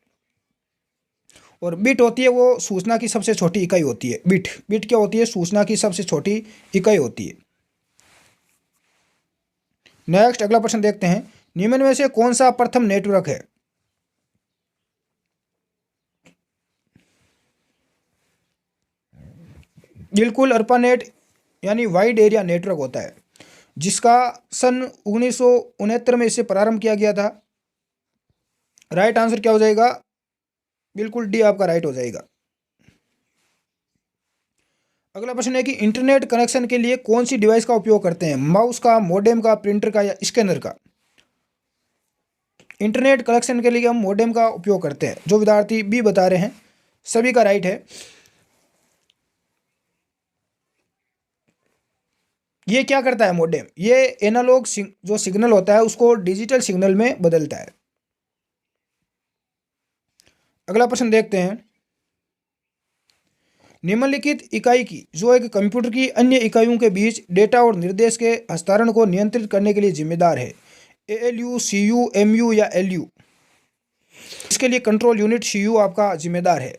और बिट होती है वो सूचना की सबसे छोटी इकाई होती है। बिट क्या होती है? सूचना की सबसे छोटी इकाई होती है। नेक्स्ट अगला प्रश्न देखते हैं, निम्न में से कौन सा प्रथम नेटवर्क है? बिल्कुल अर्पानेट यानी वाइड एरिया नेटवर्क होता है, जिसका सन 1969 में इसे प्रारंभ किया गया था। राइट आंसर क्या हो जाएगा? बिल्कुल डी आपका राइट हो जाएगा। अगला प्रश्न है कि इंटरनेट कनेक्शन के लिए कौन सी डिवाइस का उपयोग करते हैं? माउस का, मॉडेम का, प्रिंटर का या स्कैनर का? इंटरनेट कनेक्शन के लिए हम मॉडेम का उपयोग करते हैं। जो विद्यार्थी बी बता रहे हैं सभी का राइट है। ये क्या करता है मॉडेम? ये एनालॉग जो सिग्नल होता है उसको डिजिटल सिग्नल में बदलता है। अगला प्रश्न देखते हैं, निम्नलिखित इकाई की जो एक कंप्यूटर की अन्य इकाइयों के बीच डेटा और निर्देश के हस्तांतरण को नियंत्रित करने के लिए जिम्मेदार है? ALU, CU, MU या LU? इसके लिए कंट्रोल यूनिट CU आपका जिम्मेदार है।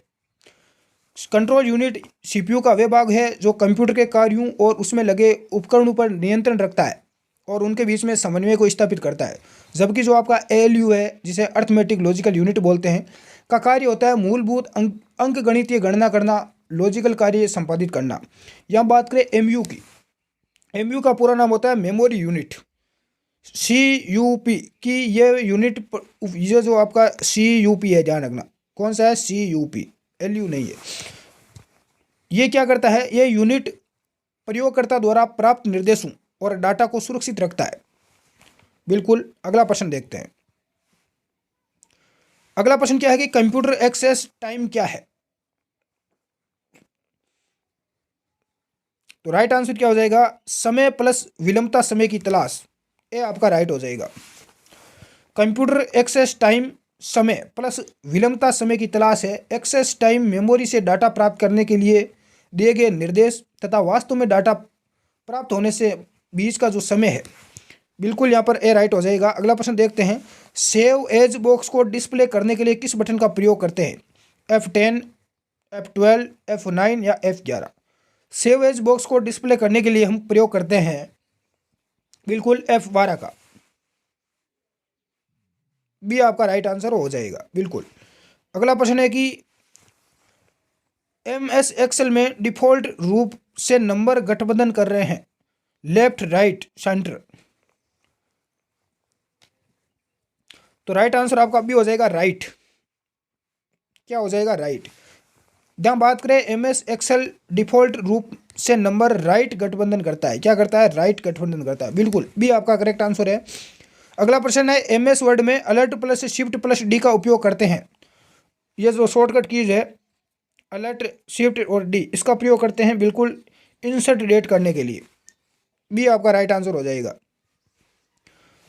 कंट्रोल यूनिट CPU का वे भाग है जो कंप्यूटर के कार्यों और उसमें लगे उपकरणों पर नियंत्रण रखता है और उनके बीच में समन्वय को स्थापित करता है। जबकि जो आपका ALU है, जिसे अर्थमेटिक लॉजिकल यूनिट बोलते हैं, का कार्य होता है मूलभूत अंकगणितीय गणना करना, लॉजिकल कार्य संपादित करना। यहाँ बात करें MU की, MU का पूरा नाम होता है मेमोरी यूनिट। CUP की ये यूनिट, ये जो आपका CUP है, ध्यान रखना कौन सा है? CUP, LU नहीं है। ये क्या करता है? ये यूनिट प्रयोगकर्ता द्वारा प्राप्त निर्देशों और डाटा को सुरक्षित रखता है। बिल्कुल। अगला प्रश्न देखते हैं, अगला प्रश्न क्या है कि कंप्यूटर एक्सेस टाइम क्या है? तो राइट आंसर क्या हो जाएगा? समय प्लस विलंबता समय की तलाश। ये आपका राइट हो जाएगा। कंप्यूटर एक्सेस टाइम समय प्लस विलंबता समय की तलाश है। एक्सेस टाइम मेमोरी से डाटा प्राप्त करने के लिए दिए गए निर्देश तथा वास्तव में डाटा प्राप्त होने से बीच का जो समय है, बिल्कुल यहाँ पर ए राइट हो जाएगा। अगला प्रश्न देखते हैं, सेव एज बॉक्स को डिस्प्ले करने के लिए किस बटन का प्रयोग करते हैं? F10, F12, F9 या F11? सेव एज बॉक्स को डिस्प्ले करने के लिए हम प्रयोग करते हैं बिल्कुल F12 का। भी आपका राइट आंसर हो जाएगा बिल्कुल। अगला प्रश्न है कि MS एक्सेल में डिफॉल्ट रूप से नंबर गठबंधन कर रहे हैं, लेफ्ट राइट सेंटर। तो राइट आंसर आपका भी हो जाएगा राइट। क्या हो जाएगा? राइट। जहाँ बात करें MS एक्सेल डिफॉल्ट रूप से नंबर राइट गठबंधन करता है। क्या करता है? राइट गठबंधन करता है। बिल्कुल भी आपका करेक्ट आंसर है। अगला प्रश्न है, MS वर्ड में alert plus shift plus D का उपयोग करते हैं। ये जो शॉर्टकट कीज है अलर्ट शिफ्ट और डी, इसका प्रयोग करते हैं बिल्कुल इंसर्ट डेट करने के लिए। भी आपका राइट आंसर हो जाएगा।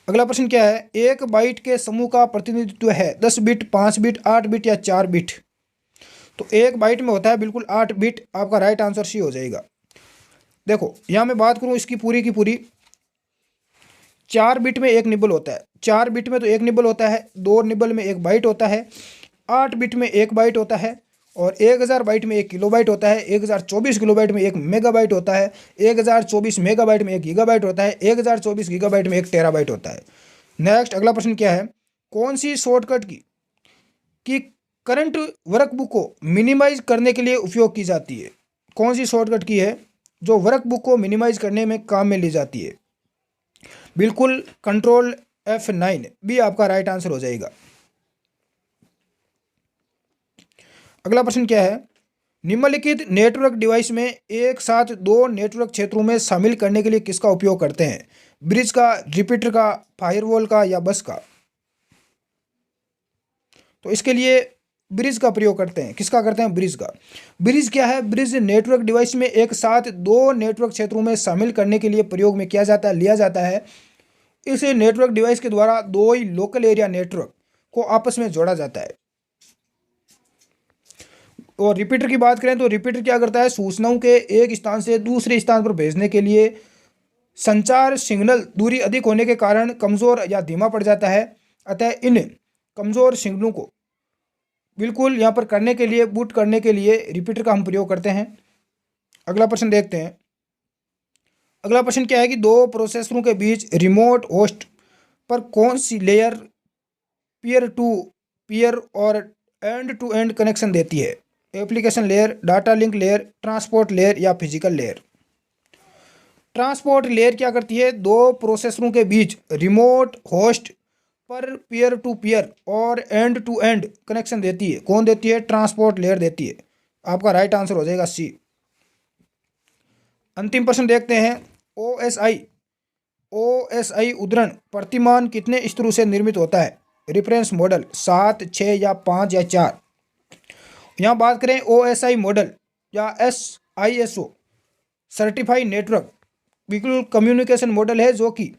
अगला प्रश्न क्या है, एक बाइट के समूह का प्रतिनिधित्व है 10 बिट, 5 बिट, 8 बिट या 4 बिट? तो एक बाइट में होता है बिल्कुल 8 बिट। आपका राइट आंसर सी हो जाएगा। देखो यहाँ मैं बात करूँ इसकी पूरी की पूरी, 4 बिट में एक निबल होता है, 4 बिट में तो एक निबल होता है, 2 निबल में एक बाइट होता है, 8 बिट में एक बाइट होता है, और 1000 बाइट में एक किलोबाइट होता है, 1024 किलोबाइट में एक मेगाबाइट होता है, 1024 मेगाबाइट में एक गीगाबाइट होता है, 1024 गीगाबाइट में एक टेराबाइट होता है। नेक्स्ट अगला प्रश्न क्या है, कौन सी शॉर्टकट की करंट वर्कबुक को मिनिमाइज करने के लिए उपयोग की जाती है? कौन सी शॉर्टकट की है जो वर्कबुक को मिनिमाइज करने में काम में ली जाती है? बिल्कुल कंट्रोल F9 भी आपका राइट आंसर हो जाएगा। अगला प्रश्न क्या है, निम्नलिखित नेटवर्क डिवाइस में एक साथ 2 नेटवर्क क्षेत्रों में शामिल करने के लिए किसका उपयोग करते हैं? ब्रिज का, रिपीटर का, फायरवॉल का या बस का? तो इसके लिए ब्रिज का प्रयोग करते हैं। किसका करते हैं? ब्रिज का। ब्रिज क्या है? ब्रिज नेटवर्क डिवाइस में एक साथ 2 नेटवर्क क्षेत्रों में शामिल करने के लिए प्रयोग में किया जाता है, लिया जाता है। इस नेटवर्क डिवाइस के द्वारा 2 ही लोकल एरिया नेटवर्क को आपस में जोड़ा जाता है। और रिपीटर की बात करें तो रिपीटर क्या करता है? सूचनाओं के एक स्थान से दूसरे स्थान पर भेजने के लिए संचार सिग्नल दूरी अधिक होने के कारण कमज़ोर या धीमा पड़ जाता है। अतः इन कमज़ोर सिग्नलों को बिल्कुल यहाँ पर करने के लिए, बूट करने के लिए रिपीटर का हम प्रयोग करते हैं। अगला प्रश्न देखते हैं। अगला प्रश्न क्या है कि 2 प्रोसेसरों के बीच रिमोट होस्ट पर कौन सी लेयर पीयर टू पीयर और एंड टू एंड कनेक्शन देती है? Application layer, data link layer, transport layer या फिजिकल लेयर? ट्रांसपोर्ट लेयर क्या करती है? 2 प्रोसेसरों के बीच रिमोट होस्ट पर पीयर टू पीयर और एंड टू एंड कनेक्शन देती है। कौन देती है? ट्रांसपोर्ट लेयर देती है। आपका राइट आंसर हो जाएगा सी। अंतिम प्रश्न देखते हैं, ओएसआई उद्धरण प्रतिमान कितने स्तरों से निर्मित होता है? रेफरेंस मॉडल 7, 6 या 5 या 4? यहाँ बात करें ओएसआई मॉडल या SISO सर्टिफाइड नेटवर्क बिल्कुल कम्युनिकेशन मॉडल है जो कि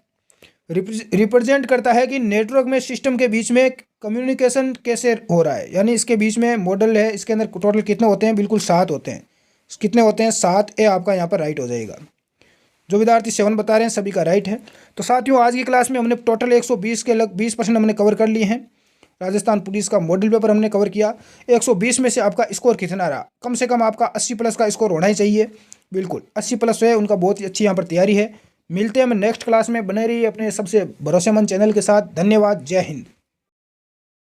रिप्रेजेंट करता है कि नेटवर्क में सिस्टम के बीच में कम्युनिकेशन कैसे हो रहा है। यानी इसके बीच में मॉडल है, इसके अंदर टोटल कितने होते हैं? बिल्कुल 7 होते हैं। कितने होते हैं? 7। ए आपका यहाँ पर राइट हो जाएगा। जो विद्यार्थी 7 बता रहे हैं सभी का राइट है। तो साथियों आज की क्लास में हमने टोटल 120 के लगभग 20% हमने कवर कर लिए हैं। राजस्थान पुलिस का मॉडल पेपर हमने कवर किया। 120 में से आपका स्कोर कितना रहा? कम से कम आपका 80 प्लस का स्कोर होना ही चाहिए। बिल्कुल 80 प्लस है, उनका बहुत ही अच्छी यहाँ पर तैयारी है। मिलते हैं हम नेक्स्ट क्लास में। बने रहिए अपने सबसे भरोसेमंद चैनल के साथ। धन्यवाद। जय हिंद।